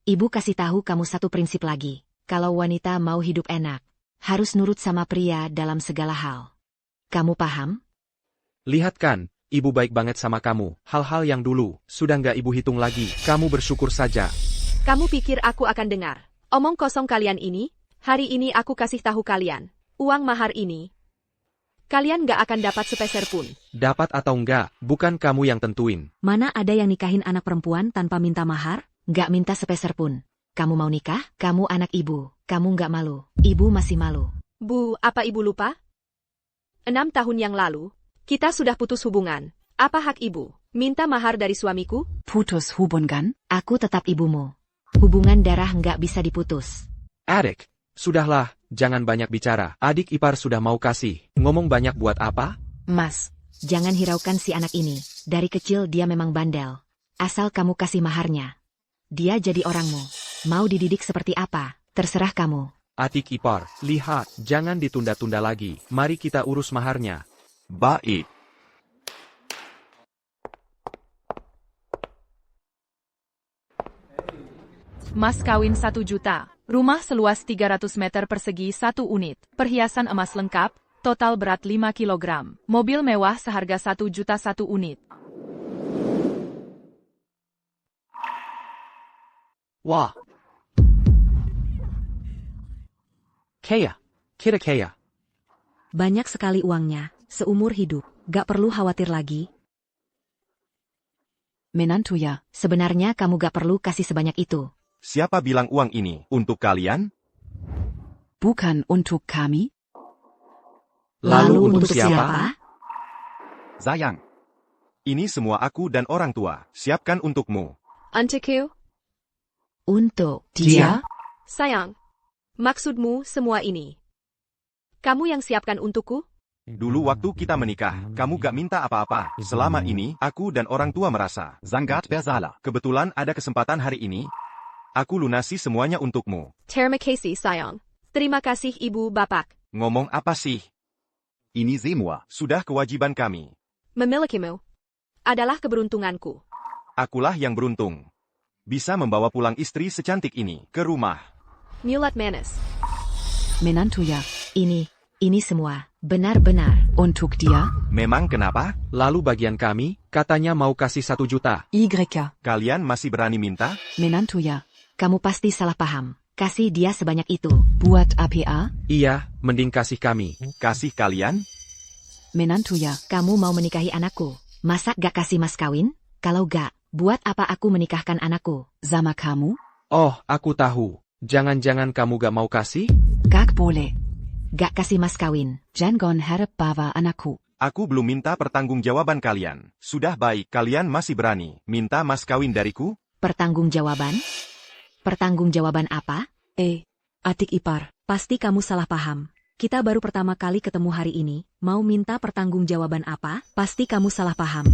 Ibu kasih tahu kamu satu prinsip lagi. Kalau wanita mau hidup enak, harus nurut sama pria dalam segala hal. Kamu paham? Lihat kan, ibu baik banget sama kamu. Hal-hal yang dulu, sudah nggak ibu hitung lagi. Kamu bersyukur saja. Kamu pikir aku akan dengar? Omong kosong kalian ini? Hari ini aku kasih tahu kalian. Uang mahar ini. Kalian nggak akan dapat sepeser pun. Dapat atau enggak, bukan kamu yang tentuin. Mana ada yang nikahin anak perempuan tanpa minta mahar? Nggak minta sepeser pun. Kamu mau nikah? Kamu anak ibu. Kamu nggak malu. Ibu masih malu. Bu, apa ibu lupa? 6 tahun yang lalu, kita sudah putus hubungan. Apa hak ibu? Minta mahar dari suamiku? putus hubungan? Aku tetap ibumu. Hubungan darah nggak bisa diputus. Adik, sudahlah, jangan banyak bicara. Adik ipar sudah mau kasih. Ngomong banyak buat apa? Mas, Jangan hiraukan si anak ini. Dari kecil dia memang bandel. Asal kamu kasih maharnya. Dia jadi orangmu. Mau dididik seperti apa? Terserah kamu. Adik ipar, lihat, jangan ditunda-tunda lagi. Mari kita urus maharnya. Baik. Mas kawin 1 juta. Rumah seluas 300 meter persegi 1 unit. Perhiasan emas lengkap. Total berat 5 kg. Mobil mewah seharga 1 juta 1 unit. Wah. Kaya. Kita kaya. Banyak sekali uangnya. Seumur hidup. Gak perlu khawatir lagi. menantu ya. Sebenarnya kamu gak perlu kasih sebanyak itu. Siapa bilang uang ini untuk kalian? Bukan untuk kami. Lalu untuk siapa? Sayang. Ini semua aku dan orang tua. Siapkan untukmu. Untukku? Untuk Dia? Sayang. Maksudmu semua ini? Kamu yang siapkan untukku? Dulu waktu kita menikah, kamu gak minta apa-apa. Selama ini, aku dan orang tua merasa. Sangat bersalah. Kebetulan ada kesempatan hari ini. Aku lunasi semuanya untukmu. Terima kasih sayang. Terima kasih ibu bapak. Ngomong apa sih? Ini semua. Sudah kewajiban kami. Memilikimu adalah keberuntunganku. Akulah yang beruntung. Bisa membawa pulang istri secantik ini ke rumah. Mulat manis. menantu ya. ini semua benar-benar Untuk dia? Memang kenapa? Lalu bagian kami? Katanya mau kasih 1 juta. YK. Kalian masih berani minta? Menantuya. Kamu pasti salah paham. Kasih dia sebanyak itu. Buat APA. Iya, mending kasih kami. Kasih kalian? Menantuya. Kamu mau menikahi anakku. Masa gak kasih mas kawin? Kalau gak, buat apa aku menikahkan anakku? Sama kamu? Oh, aku tahu. Jangan-jangan kamu gak mau kasih? Gak boleh. Gak kasih mas kawin. Jangan harap bawa anakku. Aku belum minta pertanggungjawaban kalian. Sudah baik, kalian masih berani minta mas kawin dariku? Pertanggungjawaban? Pertanggungjawaban apa? Adik ipar, pasti kamu salah paham. Kita baru pertama kali ketemu hari ini, mau minta pertanggungjawaban apa? Pasti kamu salah paham.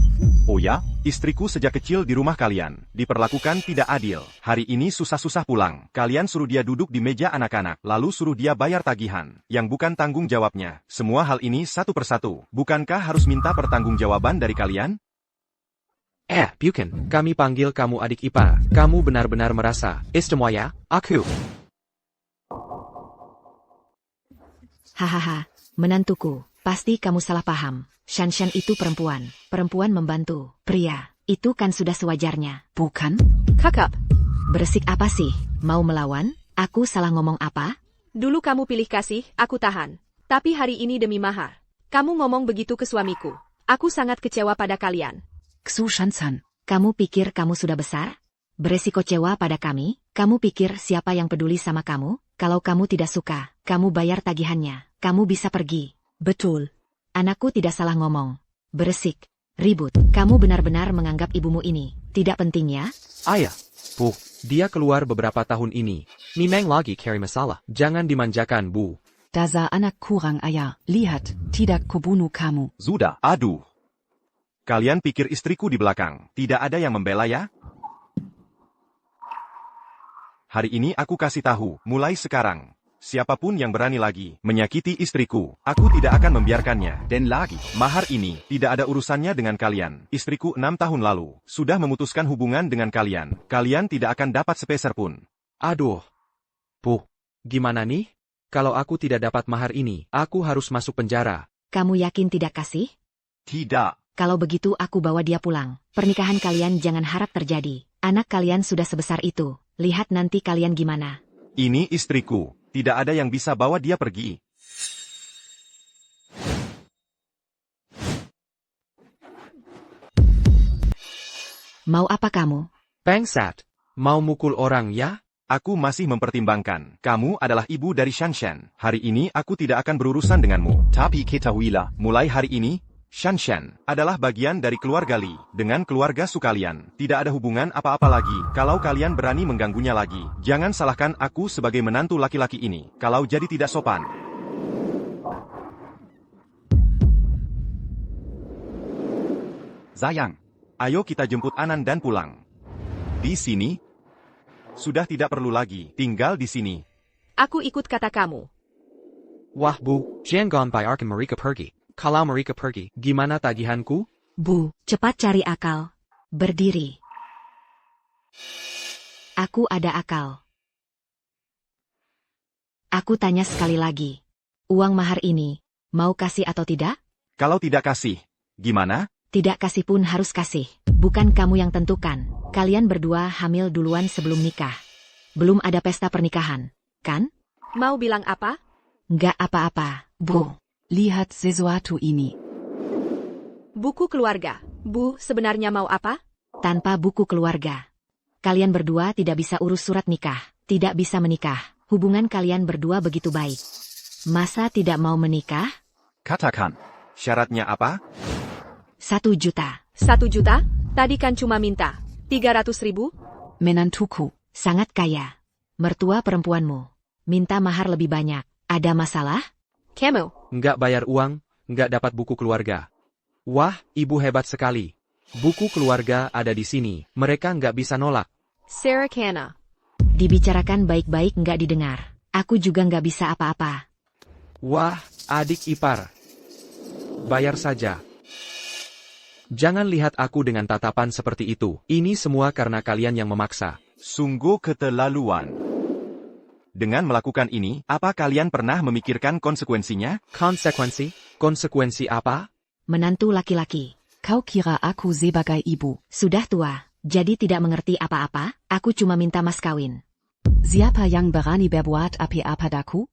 Oh ya, istriku sejak kecil di rumah kalian, diperlakukan tidak adil. Hari ini susah-susah pulang. Kalian suruh dia duduk di meja anak-anak, lalu suruh dia bayar tagihan, yang bukan tanggung jawabnya. Semua hal ini satu persatu. Bukankah harus minta pertanggungjawaban dari kalian? Bukan. Kami panggil kamu adik ipar. Kamu benar-benar merasa istimewa ya? Aku. Hahaha, menantuku, pasti kamu salah paham. Shanshan itu perempuan. Perempuan membantu. Pria, itu kan sudah sewajarnya. Bukan? Kakak, Beresik apa sih? Mau melawan? Aku salah ngomong apa? dulu kamu pilih kasih, aku tahan. Tapi hari ini demi mahar. Kamu ngomong begitu ke suamiku. Aku sangat kecewa pada kalian. Xu Shansan. Kamu pikir kamu sudah besar? Beresiko kecewa pada kami? Kamu pikir siapa yang peduli sama kamu? Kalau kamu tidak suka, kamu bayar tagihannya. Kamu bisa pergi. Betul. Anakku tidak salah ngomong. Beresik. Ribut. Kamu benar-benar menganggap ibumu ini tidak penting ya? Ayah. Bu, dia keluar beberapa tahun ini. Memang lagi cari masalah. Jangan dimanjakan, Bu. Dasa anak kurang ayah. Lihat, tidak kubunuh kamu. Sudah, aduh. Kalian pikir istriku di belakang, tidak ada yang membela ya? Hari ini aku kasih tahu, mulai sekarang. Siapapun yang berani lagi menyakiti istriku, aku tidak akan membiarkannya. Dan lagi, mahar ini tidak ada urusannya dengan kalian. Istriku 6 tahun lalu sudah memutuskan hubungan dengan kalian. Kalian tidak akan dapat sepeser pun. Aduh. Bu, gimana nih? Kalau aku tidak dapat mahar ini, aku harus masuk penjara. Kamu yakin tidak kasih? Tidak. Kalau begitu aku bawa dia pulang. Pernikahan kalian jangan harap terjadi. Anak kalian sudah sebesar itu. Lihat nanti kalian gimana. Ini istriku. Tidak ada yang bisa bawa dia pergi. Mau apa kamu? Bangsat. Mau mukul orang ya? Aku masih mempertimbangkan. Kamu adalah ibu dari Shanshan. Hari ini aku tidak akan berurusan denganmu. Tapi ketahuilah, mulai hari ini, Shanshan adalah bagian dari keluarga Li. Dengan keluarga Su kalian, tidak ada hubungan apa-apa lagi. Kalau kalian berani mengganggunya lagi, jangan salahkan aku sebagai menantu laki-laki ini. Kalau jadi tidak sopan. Zayang, ayo kita jemput Anan dan pulang. Di sini? Sudah tidak perlu lagi tinggal di sini. Aku ikut kata kamu. Wah Bu, jangan bayarkan mereka pergi. Kalau mereka pergi, gimana tagihanku? Bu, cepat cari akal. Berdiri. Aku ada akal. Aku tanya sekali lagi. Uang mahar ini, mau kasih atau tidak? Kalau tidak kasih, gimana? Tidak kasih pun harus kasih. Bukan kamu yang tentukan. Kalian berdua hamil duluan sebelum nikah. Belum ada pesta pernikahan, kan? Mau bilang apa? Nggak apa-apa, Bu. Lihat sesuatu ini. Buku keluarga. Bu, sebenarnya mau apa? Tanpa buku keluarga. Kalian berdua tidak bisa urus surat nikah. Tidak bisa menikah. Hubungan kalian berdua begitu baik. Masa tidak mau menikah? Katakan. Syaratnya apa? 1 juta. 1 juta? Tadi kan cuma minta 300.000? Menantuku. Sangat kaya. Mertua perempuanmu. Minta mahar lebih banyak. Ada masalah? Kamu. Nggak bayar uang, nggak dapat buku keluarga. Wah, ibu hebat sekali. Buku keluarga ada di sini. Mereka nggak bisa nolak. Sarah Kana. Dibicarakan baik-baik nggak didengar. Aku juga nggak bisa apa-apa. Wah, adik ipar. Bayar saja. Jangan lihat aku dengan tatapan seperti itu. Ini semua karena kalian yang memaksa. Sungguh keterlaluan. Dengan melakukan ini, apa kalian pernah memikirkan konsekuensinya? Konsekuensi? Konsekuensi apa? Menantu laki-laki. Kau kira aku sebagai ibu? Sudah tua, jadi tidak mengerti apa-apa, aku cuma minta mas kawin. Siapa yang berani berbuat apa padaku?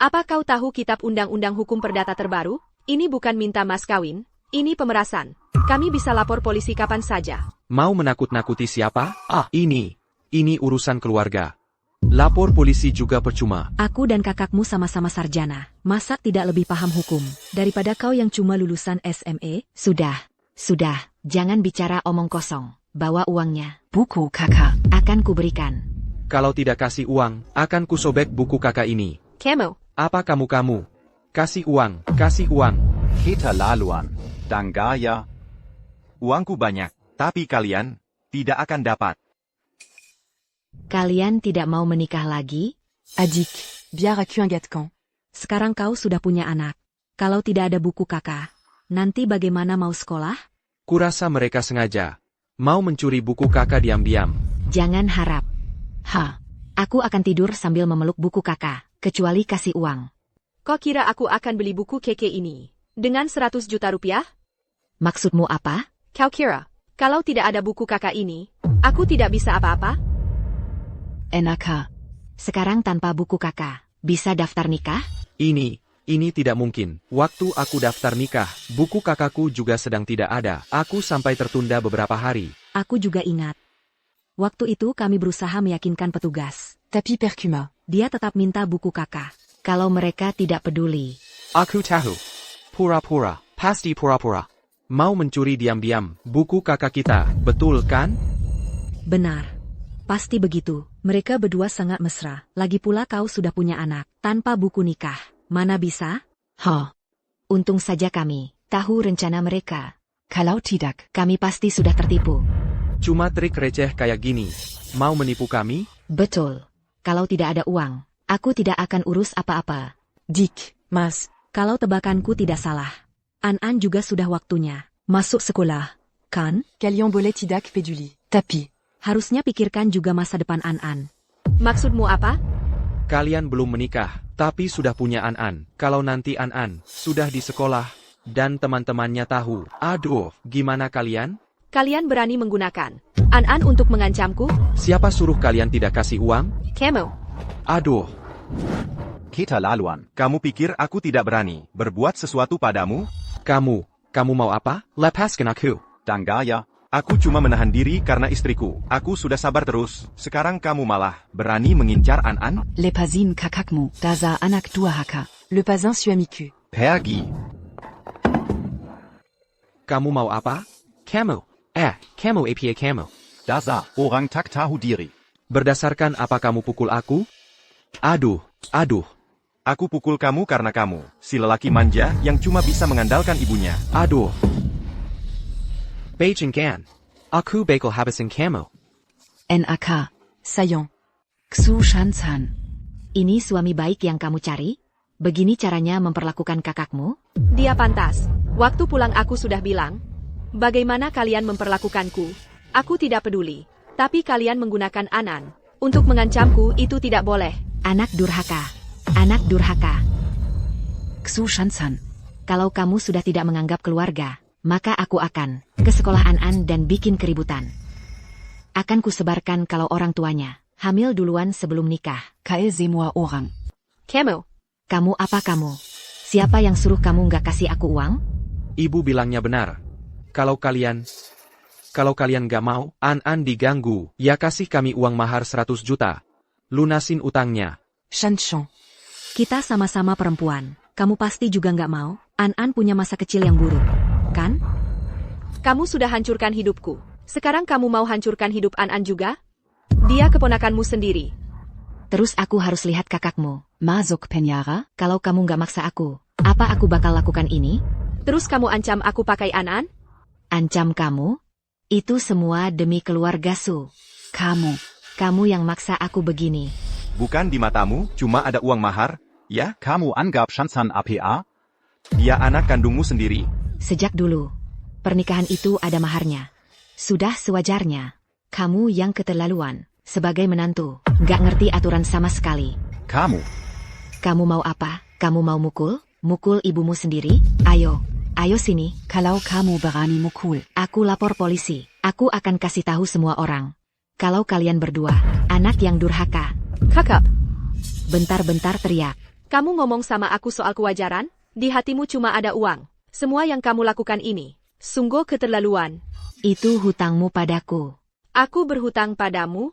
Apa kau tahu kitab undang-undang hukum perdata terbaru? Ini bukan minta mas kawin, ini pemerasan. Kami bisa lapor polisi kapan saja. Mau menakut-nakuti siapa? Ini urusan keluarga. Lapor polisi juga percuma. Aku dan kakakmu sama-sama sarjana. Masa tidak lebih paham hukum daripada kau yang cuma lulusan SME? Sudah, jangan bicara omong kosong. Bawa uangnya. Buku kakak. Akan kuberikan. Kalau tidak kasih uang, akan kusobek buku kakak ini. Kamu. Apa kamu? Kasih uang, kasih uang. Keterlaluan. Danggaya. Uangku banyak, tapi kalian tidak akan dapat. Kalian tidak mau menikah lagi? Adik, biar aku ingatkan. Sekarang kau sudah punya anak. Kalau tidak ada buku kakak, nanti bagaimana mau sekolah? Kurasa mereka sengaja. Mau mencuri buku kakak diam-diam. Jangan harap. Aku akan tidur sambil memeluk buku kakak, kecuali kasih uang. Kau kira aku akan beli buku keke ini dengan 100 juta rupiah? Maksudmu apa? Kau kira, kalau tidak ada buku kakak ini, aku tidak bisa apa-apa? Enaka. Sekarang tanpa buku kakak, bisa daftar nikah? Ini tidak mungkin. Waktu aku daftar nikah, buku kakakku juga sedang tidak ada. Aku sampai tertunda beberapa hari. Aku juga ingat. Waktu itu kami berusaha meyakinkan petugas. Tapi percuma. Dia tetap minta buku kakak. Kalau mereka tidak peduli. Aku tahu. Pura-pura. Pasti pura-pura. Mau mencuri diam-diam buku kakak kita, betul kan? Benar. Pasti begitu. Mereka berdua sangat mesra. Lagi pula kau sudah punya anak. Tanpa buku nikah. Mana bisa? Untung saja kami tahu rencana mereka. Kalau tidak, kami pasti sudah tertipu. Cuma trik receh kayak gini. Mau menipu kami? Betul. Kalau tidak ada uang, aku tidak akan urus apa-apa. Dik, Mas, kalau tebakanku tidak salah, An-An juga sudah waktunya masuk sekolah, kan? kalian boleh tidak peduli. Tapi, harusnya pikirkan juga masa depan An-An. Maksudmu apa? Kalian belum menikah, tapi sudah punya An-An. Kalau nanti An-An sudah di sekolah, dan teman-temannya tahu, aduh, gimana kalian? Kalian berani menggunakan An-An untuk mengancamku? Siapa suruh kalian tidak kasih uang? Kamu. Aduh. Keterlaluan. Kamu pikir aku tidak berani berbuat sesuatu padamu? Kamu mau apa? Lepaskan aku. Danggaya. Aku cuma menahan diri karena istriku. Aku sudah sabar terus. Sekarang kamu malah berani mengincar An-An? lepasin kakakmu, daza anak durhaka. Lepasin suamiku. Pergi. Kamu mau apa? Kamu apa kamu? Daza orang tak tahu diri. Berdasarkan apa kamu pukul aku? Aduh. Aku pukul kamu karena kamu, si lelaki manja yang cuma bisa mengandalkan ibunya. Aduh. Beijing kan. Aku bakal habisin kamu. NAK, sayang. Xu Shansan. Ini suami baik yang kamu cari? Begini caranya memperlakukan kakakmu? Dia pantas. Waktu pulang aku sudah bilang, bagaimana kalian memperlakukanku? Aku tidak peduli. Tapi kalian menggunakan An-An untuk mengancamku, itu tidak boleh. Anak durhaka. Anak durhaka. Xu Shansan. Kalau kamu sudah tidak menganggap keluarga, maka aku akan ke sekolah An-An dan bikin keributan. Akan kusebarkan kalau orang tuanya hamil duluan sebelum nikah. Kae semua orang. Kamu. Kamu apa kamu? Siapa yang suruh kamu nggak kasih aku uang? Ibu bilangnya benar. Kalau kalian nggak mau, An-An diganggu, ya kasih kami uang mahar 100 juta. Lunasin utangnya. Shanshan. Kita sama-sama perempuan. Kamu pasti juga nggak mau. An-An punya masa kecil yang buruk, kan? Kamu sudah hancurkan hidupku. Sekarang kamu mau hancurkan hidup An-An juga? Dia keponakanmu sendiri. Terus aku harus lihat kakakmu. Masuk penjara? Kalau kamu nggak maksa aku, apa aku bakal lakukan ini? Terus kamu ancam aku pakai An-An? Ancam kamu? Itu semua demi keluarga Su. Kamu yang maksa aku begini. Bukan di matamu, cuma ada uang mahar, ya? Kamu anggap Shansan APA? Dia anak kandungmu sendiri. Sejak dulu, pernikahan itu ada maharnya. Sudah sewajarnya. Kamu yang keterlaluan, sebagai menantu, nggak ngerti aturan sama sekali. Kamu mau apa? Kamu mau mukul? Mukul ibumu sendiri? Ayo, Ayo sini. Kalau kamu berani mukul, Aku lapor polisi. Aku akan kasih tahu semua orang. Kalau kalian berdua, anak yang durhaka. Kakak, Bentar-bentar teriak. kamu ngomong sama aku soal kewajaran? Di hatimu cuma ada uang. Semua yang kamu lakukan ini, sungguh keterlaluan. Itu hutangmu padaku. Aku berhutang padamu?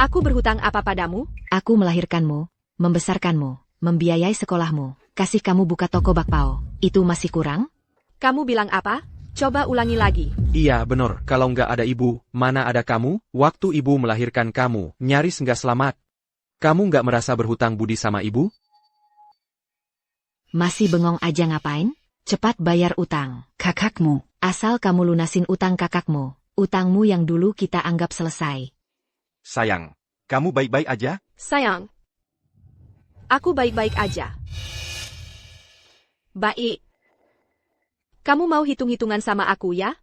Aku berhutang apa padamu? Aku melahirkanmu, membesarkanmu, membiayai sekolahmu, kasih kamu buka toko bakpao. Itu masih kurang? Kamu bilang apa? Coba ulangi lagi. Iya benar, kalau nggak ada ibu, mana ada kamu? Waktu ibu melahirkan kamu, nyaris nggak selamat. Kamu nggak merasa berhutang budi sama ibu? Masih bengong aja ngapain? Cepat bayar utang. kakakmu. Asal kamu lunasin utang kakakmu. Utangmu yang dulu kita anggap selesai. Sayang, kamu baik-baik aja? Sayang, aku baik-baik aja. Baik. Kamu mau hitung-hitungan sama aku ya?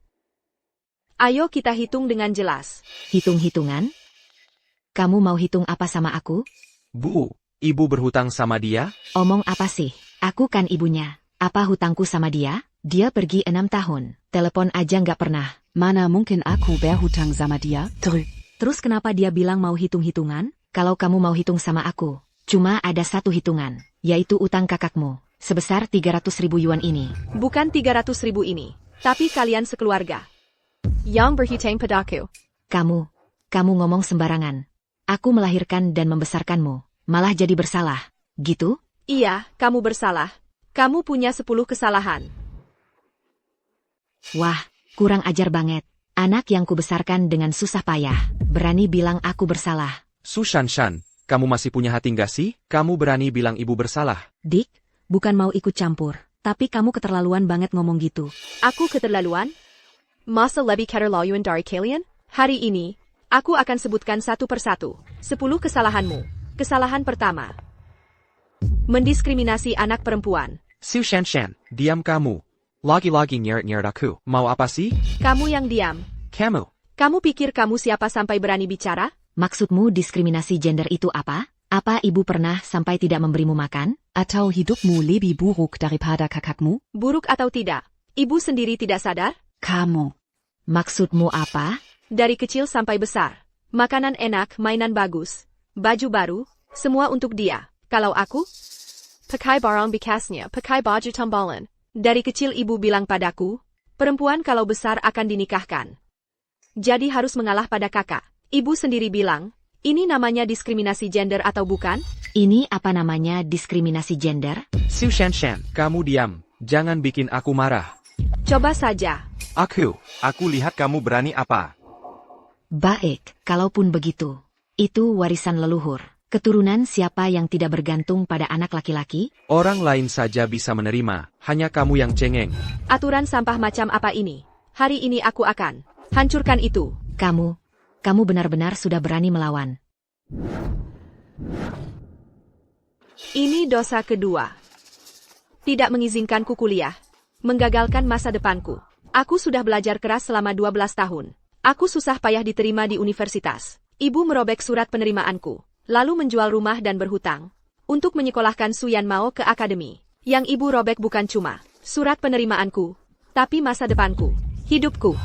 Ayo kita hitung dengan jelas. Hitung-hitungan? Kamu mau hitung apa sama aku? Bu, ibu berhutang sama dia? Omong apa sih? Aku kan ibunya. Apa hutangku sama dia? Dia pergi 6 tahun. Telepon aja nggak pernah. Mana mungkin aku berhutang sama dia? Terus kenapa dia bilang mau hitung-hitungan? Kalau kamu mau hitung sama aku, cuma ada satu hitungan, yaitu utang kakakmu, sebesar 300.000 yuan ini. Bukan 300.000 ini, tapi kalian sekeluarga. Yang berhutang padaku. Kamu ngomong sembarangan. Aku melahirkan dan membesarkanmu, malah jadi bersalah, gitu? Iya, kamu bersalah. Kamu punya 10 kesalahan. Wah, kurang ajar banget. Anak yang kubesarkan dengan susah payah, berani bilang aku bersalah. Su Shanshan, kamu masih punya hati nggak sih? Kamu berani bilang ibu bersalah? Dik, bukan mau ikut campur, tapi kamu keterlaluan banget ngomong gitu. Aku keterlaluan? Masa lebih keterlaluan dari kalian? Hari ini, aku akan sebutkan satu persatu. 10 kesalahanmu. Kesalahan pertama. Mendiskriminasi anak perempuan. Su Shanshan, diam kamu. Lagi-lagi nyeret-nyeret aku. Mau apa sih? Kamu yang diam. Kamu. Kamu pikir kamu siapa sampai berani bicara? Maksudmu diskriminasi gender itu apa? Apa ibu pernah sampai tidak memberimu makan? Atau hidupmu lebih buruk daripada kakakmu? Buruk atau tidak? Ibu sendiri tidak sadar? Kamu. Maksudmu apa? Dari kecil sampai besar. Makanan enak, mainan bagus. Baju baru, semua untuk dia. Kalau aku? Pakai barang bekasnya, pakai baju tambalan. Dari kecil ibu bilang padaku, perempuan kalau besar akan dinikahkan. Jadi harus mengalah pada kakak. Ibu sendiri bilang, ini namanya diskriminasi gender atau bukan? Ini apa namanya diskriminasi gender? Su Shanshan, kamu diam. Jangan bikin aku marah. Coba saja. Aku lihat kamu berani apa. Baik, kalaupun begitu. Itu warisan leluhur. Keturunan siapa yang tidak bergantung pada anak laki-laki? Orang lain saja bisa menerima, hanya kamu yang cengeng. Aturan sampah macam apa ini? Hari ini aku akan hancurkan itu. Kamu benar-benar sudah berani melawan. Ini dosa kedua. Tidak mengizinkanku kuliah. Menggagalkan masa depanku. Aku sudah belajar keras selama 12 tahun. Aku susah payah diterima di universitas. Ibu merobek surat penerimaanku. Lalu menjual rumah dan berhutang. Untuk menyekolahkan Suyan Mao ke akademi. Yang ibu robek bukan cuma surat penerimaanku, tapi masa depanku, hidupku.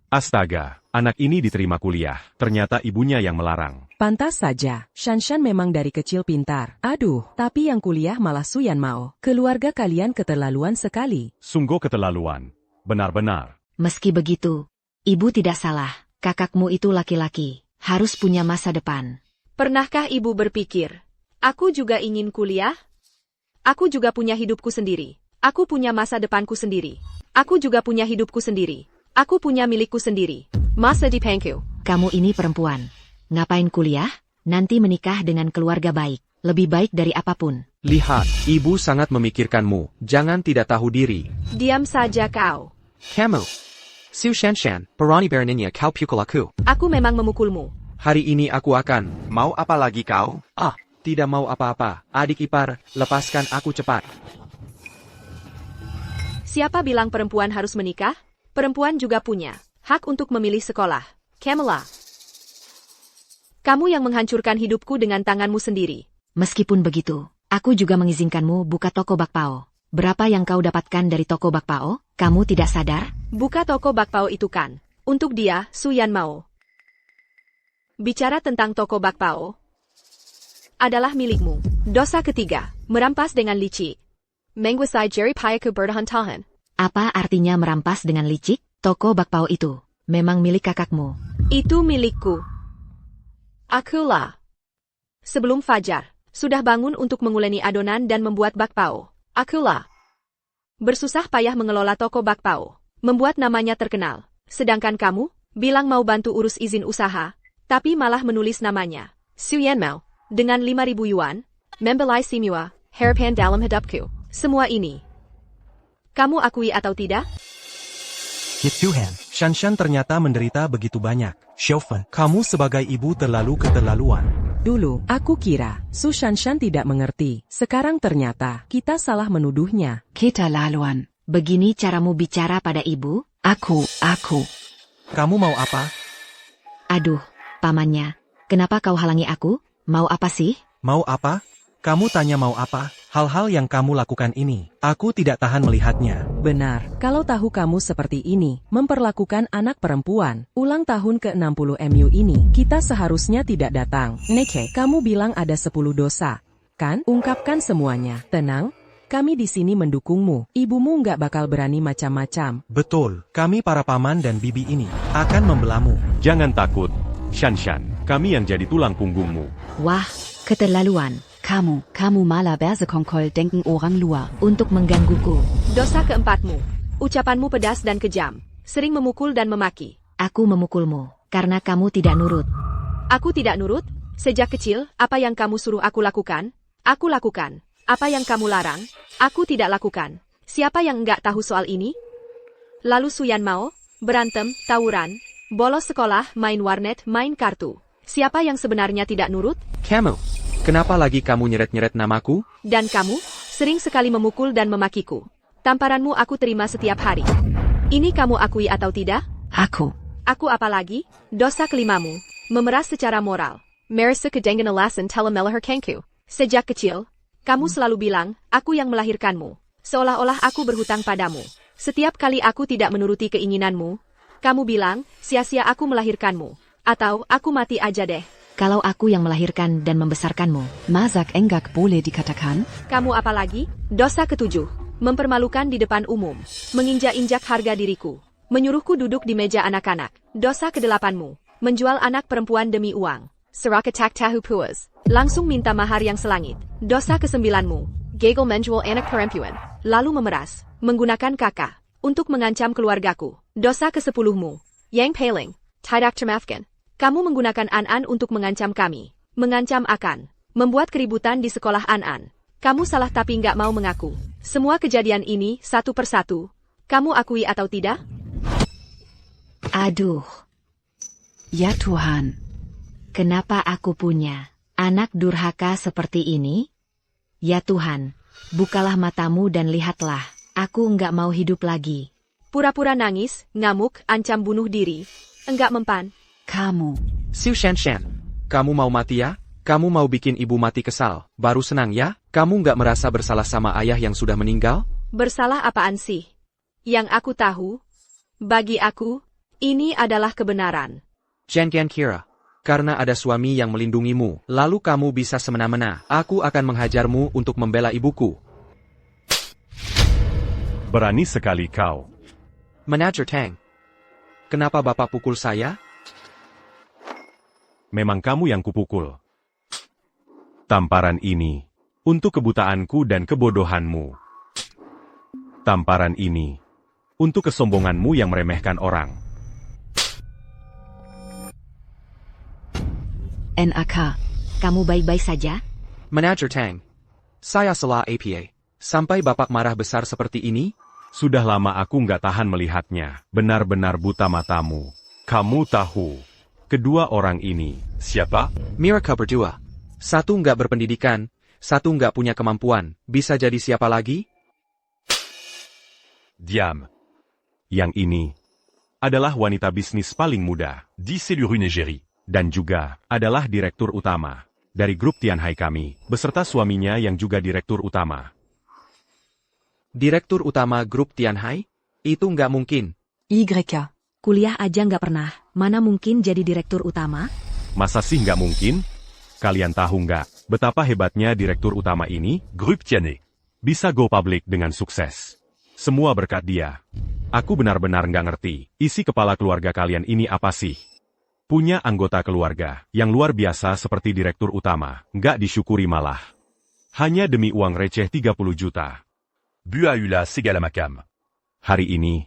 Astaga, anak ini diterima kuliah. Ternyata ibunya yang melarang. Pantas saja, Shanshan memang dari kecil pintar. Aduh, tapi yang kuliah malah Suyan Mao. Keluarga kalian keterlaluan sekali. Sungguh keterlaluan. Benar-benar. Meski begitu, ibu tidak salah. Kakakmu itu laki-laki, harus punya masa depan. Pernahkah ibu berpikir, aku juga ingin kuliah? Aku juga punya hidupku sendiri. Aku punya masa depanku sendiri. Aku juga punya hidupku sendiri. Aku punya milikku sendiri. Masa depanku. Kamu ini perempuan. Ngapain kuliah? Nanti menikah dengan keluarga baik. Lebih baik dari apapun. Lihat, ibu sangat memikirkanmu. Jangan tidak tahu diri. Diam saja kau. Kamu. Su Shanshan, berani beraninya kau pukul aku. Aku memang memukulmu. Hari ini aku akan. Mau apa lagi kau? Tidak mau apa-apa. Adik ipar, lepaskan aku cepat. Siapa bilang perempuan harus menikah? Perempuan juga punya hak untuk memilih sekolah. Kamala. Kamu yang menghancurkan hidupku dengan tanganmu sendiri. Meskipun begitu, Aku juga mengizinkanmu buka toko bakpao. Berapa yang kau dapatkan dari toko bakpao? Kamu tidak sadar? Buka toko bakpao itu kan untuk dia, Su Yan Mao. Bicara tentang toko bakpao adalah milikmu. Dosa ketiga, merampas dengan licik. Menguasai Jerry Payaku bertahan-tahan. Apa artinya merampas dengan licik? Toko bakpao itu memang milik kakakmu. Itu milikku. Akulah. Sebelum fajar, sudah bangun untuk menguleni adonan dan membuat bakpao. Akulah. Bersusah payah mengelola toko bakpao, membuat namanya terkenal. Sedangkan kamu, bilang mau bantu urus izin usaha, tapi malah menulis namanya. Su Yan Mao, dengan 5.000 yuan, membelai simua, harapan dalam hidupku. Semua ini. Kamu akui atau tidak? Tuhan, Shanshan ternyata menderita begitu banyak. Xiaofan, kamu sebagai ibu terlalu keterlaluan. Dulu, aku kira, Su Shanshan tidak mengerti. Sekarang ternyata, kita salah menuduhnya. Keterlaluan. Begini caramu bicara pada ibu? Aku. Kamu mau apa? Aduh, pamannya. Kenapa kau halangi aku? Mau apa sih? Mau apa? Kamu tanya mau apa? Hal-hal yang kamu lakukan ini, aku tidak tahan melihatnya. Benar, kalau tahu kamu seperti ini, memperlakukan anak perempuan, ulang tahun ke-60 MU ini, kita seharusnya tidak datang. Neke, kamu bilang ada 10 dosa. Kan? Ungkapkan semuanya. Tenang, kami di sini mendukungmu. Ibumu nggak bakal berani macam-macam. Betul, kami para paman dan bibi ini akan membelamu. Jangan takut, Shanshan. Kami yang jadi tulang punggungmu. Wah, keterlaluan. Kamu malah bersekongkol denken orang luar. Untuk menggangguku. Dosa keempatmu. Ucapanmu pedas dan kejam. Sering memukul dan memaki. Aku memukulmu, karena kamu tidak nurut. Aku tidak nurut? Sejak kecil, apa yang kamu suruh aku lakukan? Aku lakukan. Apa yang kamu larang? Aku tidak lakukan. Siapa yang enggak tahu soal ini? Lalu Su Yan Mao, berantem, tawuran, bolos sekolah, main warnet, main kartu. Siapa yang sebenarnya tidak nurut? Kamu. Kenapa lagi kamu nyeret-nyeret namaku? Dan kamu, sering sekali memukul dan memakiku. Tamparanmu aku terima setiap hari. Ini kamu akui atau tidak? Aku. Aku apa lagi? Dosa kelimamu, memeras secara moral. Marisa kedengan alasan telah melahirkanku. Sejak kecil, kamu selalu bilang, aku yang melahirkanmu. Seolah-olah aku berhutang padamu. Setiap kali aku tidak menuruti keinginanmu, kamu bilang, sia-sia aku melahirkanmu. Atau, aku mati aja deh. Kalau aku yang melahirkan dan membesarkanmu. Mazak enggak boleh dikatakan? Kamu apa lagi? Dosa ketujuh, mempermalukan di depan umum. Menginjak-injak harga diriku. Menyuruhku duduk di meja anak-anak. Dosa kedelapanmu, menjual anak perempuan demi uang. Serakatak tahu puas. Langsung minta mahar yang selangit. Dosa kesembilanmu, gagal menjual anak perempuan. Lalu memeras, menggunakan kakak, untuk mengancam keluargaku. Dosa kesepuluhmu, yang paling, tidak termaafkan. Kamu menggunakan An-An untuk mengancam kami. Mengancam akan membuat keributan di sekolah An-An. Kamu salah tapi nggak mau mengaku. Semua kejadian ini, satu persatu. Kamu akui atau tidak? Aduh. Ya Tuhan. Kenapa aku punya anak durhaka seperti ini? Ya Tuhan, bukalah matamu dan lihatlah. Aku nggak mau hidup lagi. Pura-pura nangis, ngamuk, ancam bunuh diri. Enggak mempan. Kamu. Su Shanshan. Kamu mau mati ya? Kamu mau bikin ibu mati kesal, baru senang ya? Kamu nggak merasa bersalah sama ayah yang sudah meninggal? Bersalah apaan sih? Yang aku tahu, bagi aku, ini adalah kebenaran. Jangan kira. Karena ada suami yang melindungimu, lalu kamu bisa semena-mena. Aku akan menghajarmu untuk membela ibuku. Berani sekali kau. Manajer Tang. Kenapa Bapak pukul saya? Memang kamu yang kupukul. Tamparan ini, untuk kebutaanku dan kebodohanmu. Tamparan ini, untuk kesombonganmu yang meremehkan orang. NAK, kamu baik-baik saja? Manajer Tang. Saya salah APA. Sampai Bapak marah besar seperti ini? Sudah lama aku nggak tahan melihatnya. Benar-benar buta matamu. Kamu tahu, kedua orang ini, siapa? Mereka berdua. Satu nggak berpendidikan, satu nggak punya kemampuan. Bisa jadi siapa lagi? Diam. Yang ini adalah wanita bisnis paling muda di seluruh Nigeria. Dan juga adalah direktur utama dari grup Tianhai kami, beserta suaminya yang juga direktur utama. Direktur utama grup Tianhai? Itu nggak mungkin. YK. Kuliah aja nggak pernah, mana mungkin jadi direktur utama? Masa sih nggak mungkin? Kalian tahu nggak, betapa hebatnya direktur utama ini, Grup Tianhai, bisa go public dengan sukses. Semua berkat dia. Aku benar-benar nggak ngerti, isi kepala keluarga kalian ini apa sih? Punya anggota keluarga yang luar biasa seperti direktur utama, nggak disyukuri malah. Hanya demi uang receh 30 juta. Buaula segala macam. Hari ini,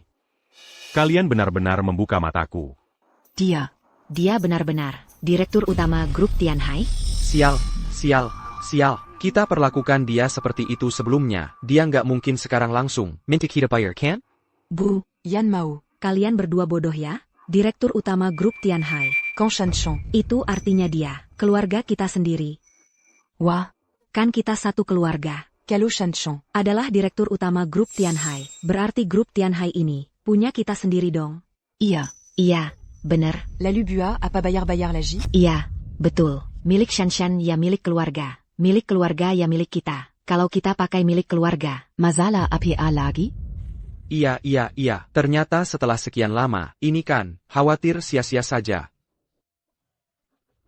kalian benar-benar membuka mataku. Dia benar-benar direktur utama grup Tianhai? Sial. Kita perlakukan dia seperti itu sebelumnya. Dia nggak mungkin sekarang langsung minta kita bayar, kan? Bu, Yan Mao. Kalian berdua bodoh ya? Direktur utama grup Tianhai. Conshanchon. Itu artinya dia, keluarga kita sendiri. Wah. Kan kita satu keluarga. Kalo Shanchon. Adalah direktur utama grup Tianhai. Berarti grup Tianhai ini punya kita sendiri dong. Iya. Iya, bener. Lalu Bua apa bayar lagi? Iya, betul. Milik Shanshan ya milik keluarga. Milik keluarga ya milik kita. Kalau kita pakai milik keluarga. Masalah APA lagi? Iya. Ternyata setelah sekian lama, ini kan, khawatir sia-sia saja.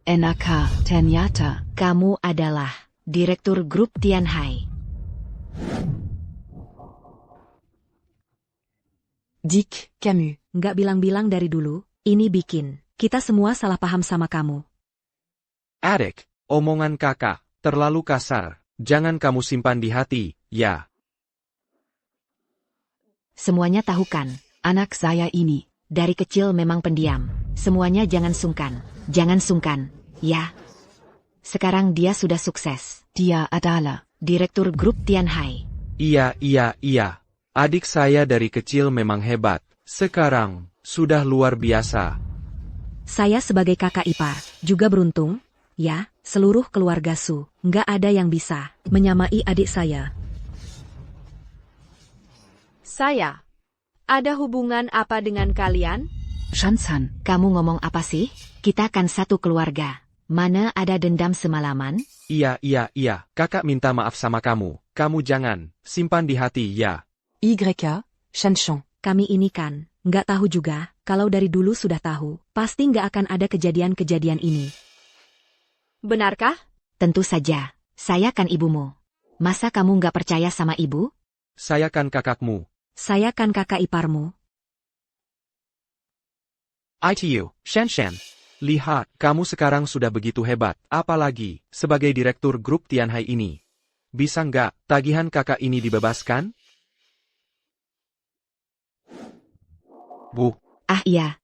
NAK, ternyata. Kamu adalah direktur grup Tianhai. Dick, Camus. Nggak bilang-bilang dari dulu, ini bikin kita semua salah paham sama kamu. Adik, omongan kakak, terlalu kasar. Jangan kamu simpan di hati, ya. Semuanya tahu kan, Anak saya ini. dari kecil memang pendiam. Semuanya jangan sungkan, ya. Sekarang dia sudah sukses. Dia adalah Direktur grup Tianhai. Iya. Adik saya dari kecil memang hebat. Sekarang, sudah luar biasa. Saya sebagai kakak ipar, juga beruntung, ya, seluruh keluarga Su, nggak ada yang bisa menyamai adik saya. Saya? Ada hubungan apa dengan kalian? Shansan. Kamu ngomong apa sih? Kita kan satu keluarga. Mana ada dendam semalaman? Iya. Kakak minta maaf sama kamu. Kamu jangan simpan di hati, ya. YK, Shanchon. Kami ini kan, nggak tahu juga, kalau dari dulu sudah tahu, pasti nggak akan ada kejadian-kejadian ini. Benarkah? Tentu saja. Saya kan ibumu. Masa kamu nggak percaya sama ibu? Saya kan kakakmu. Saya kan kakak iparmu. ITU, Shanshan. Lihat, kamu sekarang sudah begitu hebat, apalagi sebagai direktur grup Tianhai ini. Bisa nggak tagihan kakak ini dibebaskan? Bu. Ah iya.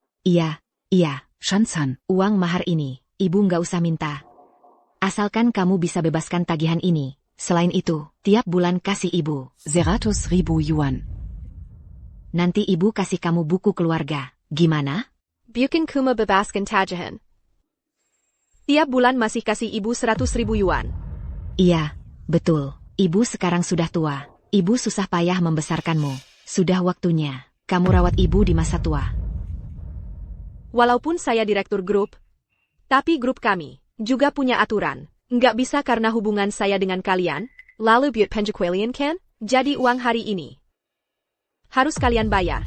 Shansan. Uang mahar ini, ibu nggak usah minta. Asalkan kamu bisa bebaskan tagihan ini. Selain itu, tiap bulan kasih ibu 100.000 yuan. Nanti ibu kasih kamu buku keluarga. Gimana? Bukan kuma bebaskan tagihan. Tiap bulan masih kasih ibu 100.000 yuan. Iya, betul. Ibu sekarang sudah tua. Ibu susah payah membesarkanmu. Sudah waktunya kamu rawat ibu di masa tua. Walaupun saya direktur grup, tapi grup kami juga punya aturan. Nggak bisa karena hubungan saya dengan kalian, lalu buat penjualian kan? Jadi uang hari ini harus kalian bayar.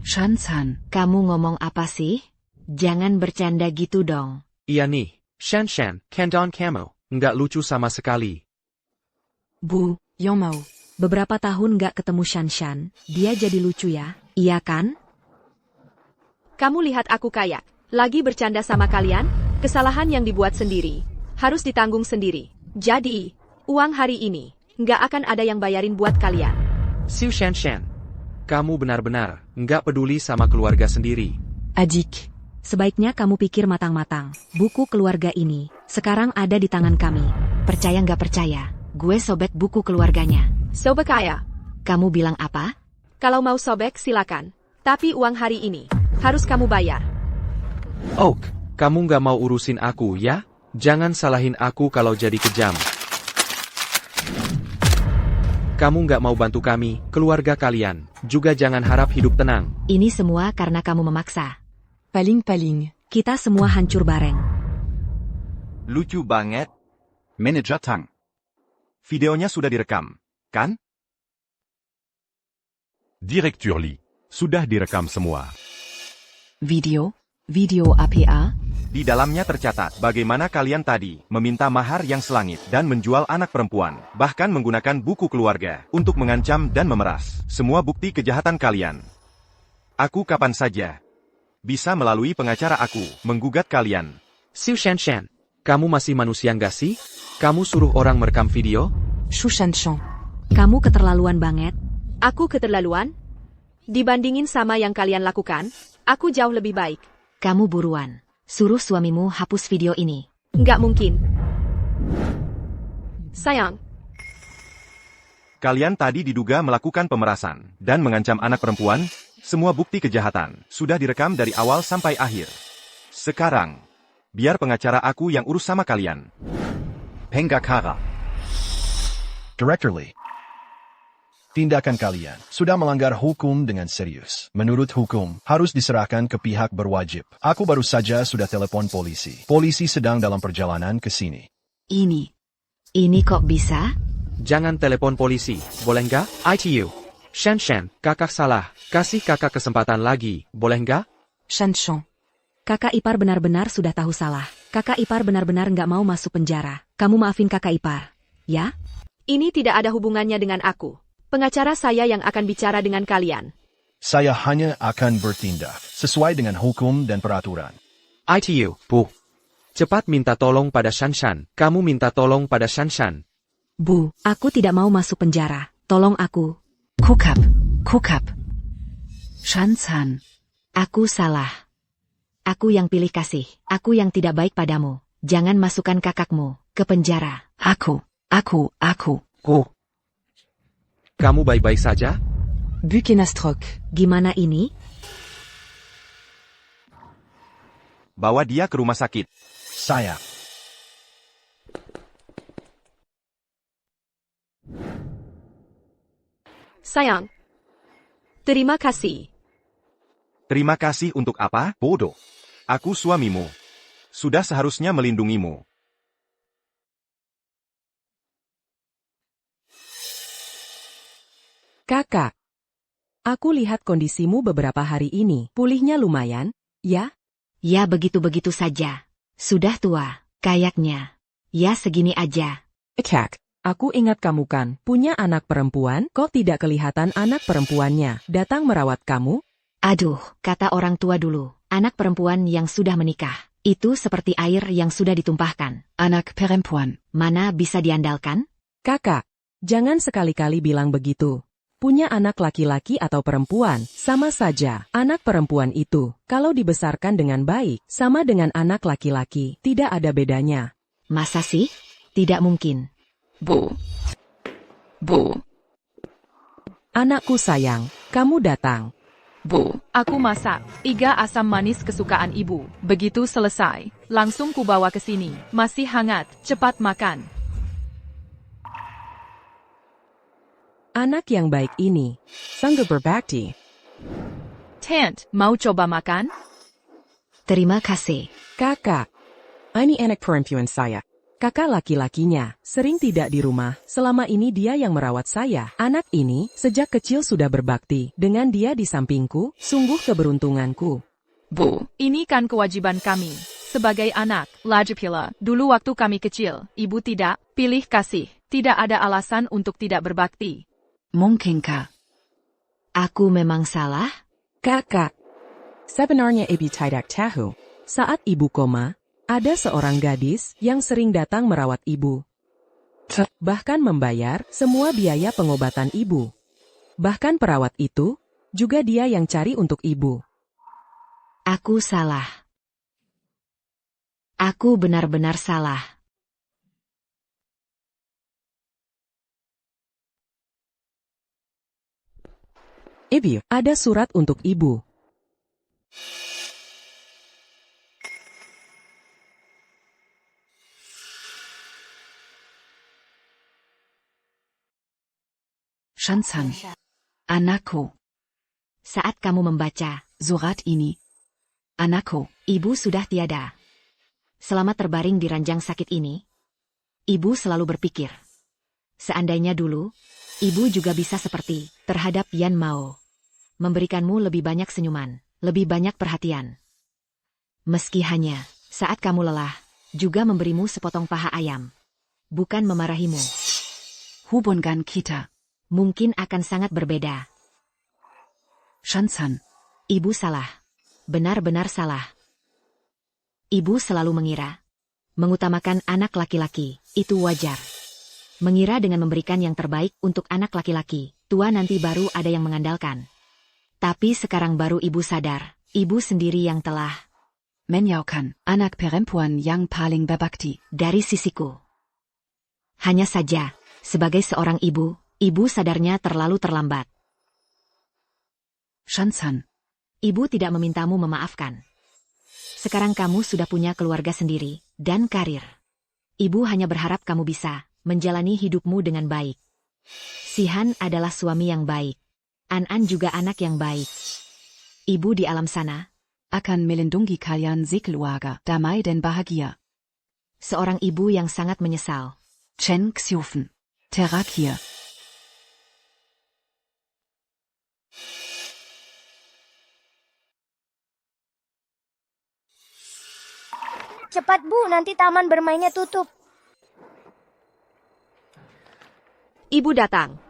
Shansan. Kamu ngomong apa sih? Jangan bercanda gitu dong. Iya nih, Shanshan, Kandon kamu, nggak lucu sama sekali. Bu, Yan Mao. Beberapa tahun nggak ketemu Shanshan, dia jadi lucu ya, iya kan? Kamu lihat aku kayak lagi bercanda sama kalian? Kesalahan yang dibuat sendiri harus ditanggung sendiri. Jadi, uang hari ini nggak akan ada yang bayarin buat kalian. Siu Shanshan, kamu benar-benar nggak peduli sama keluarga sendiri. Adik. Sebaiknya kamu pikir matang-matang. Buku keluarga ini sekarang ada di tangan kami. Percaya nggak percaya, gue sobek buku keluarganya. Sobek kaya? Kamu bilang apa? Kalau mau sobek silakan. Tapi uang hari ini harus kamu bayar. Oak, kamu nggak mau urusin aku ya? Jangan salahin aku kalau jadi kejam. Kamu nggak mau bantu kami, keluarga kalian. Juga jangan harap hidup tenang. Ini semua karena kamu memaksa. Paling. Kita semua hancur bareng. Lucu banget. Manager Tang. Videonya sudah direkam, kan? Direktur Li. Sudah direkam semua. Video APA. Di dalamnya tercatat bagaimana kalian tadi meminta mahar yang selangit dan menjual anak perempuan, bahkan menggunakan buku keluarga untuk mengancam dan memeras. Semua bukti kejahatan kalian. Aku kapan saja bisa melalui pengacara aku menggugat kalian. Xiu Shanshan, kamu masih manusia nggak sih? Kamu suruh orang merekam video? Shu Shanshan. Kamu keterlaluan banget. Aku keterlaluan? Dibandingin sama yang kalian lakukan, aku jauh lebih baik. Kamu buruan. Suruh suamimu hapus video ini. Nggak mungkin. Sayang, Kalian tadi diduga melakukan pemerasan dan mengancam anak perempuan. Semua bukti kejahatan sudah direkam dari awal sampai akhir. Sekarang, biar pengacara aku yang urus sama kalian. Penggakara. Director Lee. Tindakan kalian sudah melanggar hukum dengan serius. Menurut hukum, harus diserahkan ke pihak berwajib. Aku baru saja sudah telepon polisi. Polisi sedang dalam perjalanan ke sini. Ini kok bisa? Jangan telepon polisi, boleh nggak? ITU. Shanshan, kakak salah. Kasih kakak kesempatan lagi, boleh nggak? Shanshan. Kakak ipar benar-benar sudah tahu salah. Kakak ipar benar-benar nggak mau masuk penjara. Kamu maafin kakak ipar, ya? ini tidak ada hubungannya dengan aku. Pengacara saya yang akan bicara dengan kalian. Saya hanya akan bertindak sesuai dengan hukum dan peraturan. ITU, Bu. Cepat minta tolong pada Shanshan. Kamu minta tolong pada Shanshan. Bu, aku tidak mau masuk penjara. Tolong aku. Kukap. Shanshan. Aku salah. Aku yang pilih kasih. Aku yang tidak baik padamu. Jangan masukkan kakakmu ke penjara. Aku. Oh. Kamu baik-baik saja? Bukenastrok. Gimana ini? Bawa dia ke rumah sakit. Saya. Sayang. Terima kasih. Terima kasih untuk apa? Bodoh. Aku suamimu. Sudah seharusnya melindungimu. Kakak, aku lihat kondisimu beberapa hari ini. Pulihnya lumayan, ya? Ya begitu-begitu saja. Sudah tua, kayaknya. Ya segini aja. Kak, aku ingat kamu kan, punya anak perempuan, kok tidak kelihatan anak perempuannya datang merawat kamu? Aduh, kata orang tua dulu, anak perempuan yang sudah menikah, itu seperti air yang sudah ditumpahkan. Anak perempuan. Mana bisa diandalkan? Kakak, jangan sekali-kali bilang begitu. Punya anak laki-laki atau perempuan, sama saja. Anak perempuan itu, kalau dibesarkan dengan baik, sama dengan anak laki-laki, tidak ada bedanya. Masa sih? Tidak mungkin. Bu. Anakku sayang, kamu datang. Bu, aku masak iga asam manis kesukaan ibu. Begitu selesai, langsung kubawa ke sini. Masih hangat, cepat makan. Anak yang baik ini, sanggup berbakti. Tant, mau coba makan? Terima kasih. Kakak, ini anak perempuan saya. Kakak laki-lakinya, sering tidak di rumah, selama ini dia yang merawat saya. Anak ini, sejak kecil sudah berbakti. Dengan dia di sampingku, sungguh keberuntunganku. Bu, ini kan kewajiban kami. Sebagai anak, lagipula, dulu waktu kami kecil, ibu tidak pilih kasih. Tidak ada alasan untuk tidak berbakti. Mungkinkah? Aku memang salah? Kakak, sebenarnya ibu tidak tahu. Saat ibu koma, ada seorang gadis yang sering datang merawat ibu. Bahkan membayar semua biaya pengobatan ibu. Bahkan perawat itu, juga dia yang cari untuk ibu. Aku salah. Aku benar-benar salah. Ibu, ada surat untuk ibu. Shanshan. Anakku. Saat kamu membaca surat ini. Anakku. Ibu sudah tiada. Selama terbaring di ranjang sakit ini, ibu selalu berpikir. Seandainya dulu, ibu juga bisa seperti terhadap Yan Mao. Memberikanmu lebih banyak senyuman, lebih banyak perhatian. Meski hanya saat kamu lelah, juga memberimu sepotong paha ayam. Bukan memarahimu. Hubungan kita. Mungkin akan sangat berbeda. Shansan. Ibu salah. Benar-benar salah. Ibu selalu mengira. Mengutamakan anak laki-laki, itu wajar. Mengira dengan memberikan yang terbaik untuk anak laki-laki, tua nanti baru ada yang mengandalkan. Tapi sekarang baru ibu sadar, ibu sendiri yang telah menyaukan anak perempuan yang paling berbakti. Dari sisiku. Hanya saja, sebagai seorang ibu, ibu sadarnya terlalu terlambat. Shansan. Ibu tidak memintamu memaafkan. Sekarang kamu sudah punya keluarga sendiri, dan karir. Ibu hanya berharap kamu bisa menjalani hidupmu dengan baik. Sihan adalah suami yang baik. An-an juga anak yang baik. Ibu di alam sana akan melindungi kalian sekeluarga, damai dan bahagia. Seorang ibu yang sangat menyesal. Chen Xiufen. Terakhir. Cepat Bu, nanti taman bermainnya tutup. Ibu datang.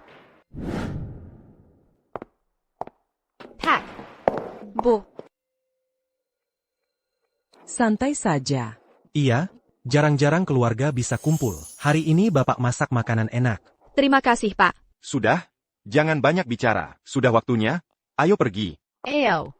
Pak. Bu. Santai saja. Iya, jarang-jarang keluarga bisa kumpul. Hari ini Bapak masak makanan enak. Terima kasih, Pak. Sudah, jangan banyak bicara. Sudah waktunya, ayo pergi. Ayo.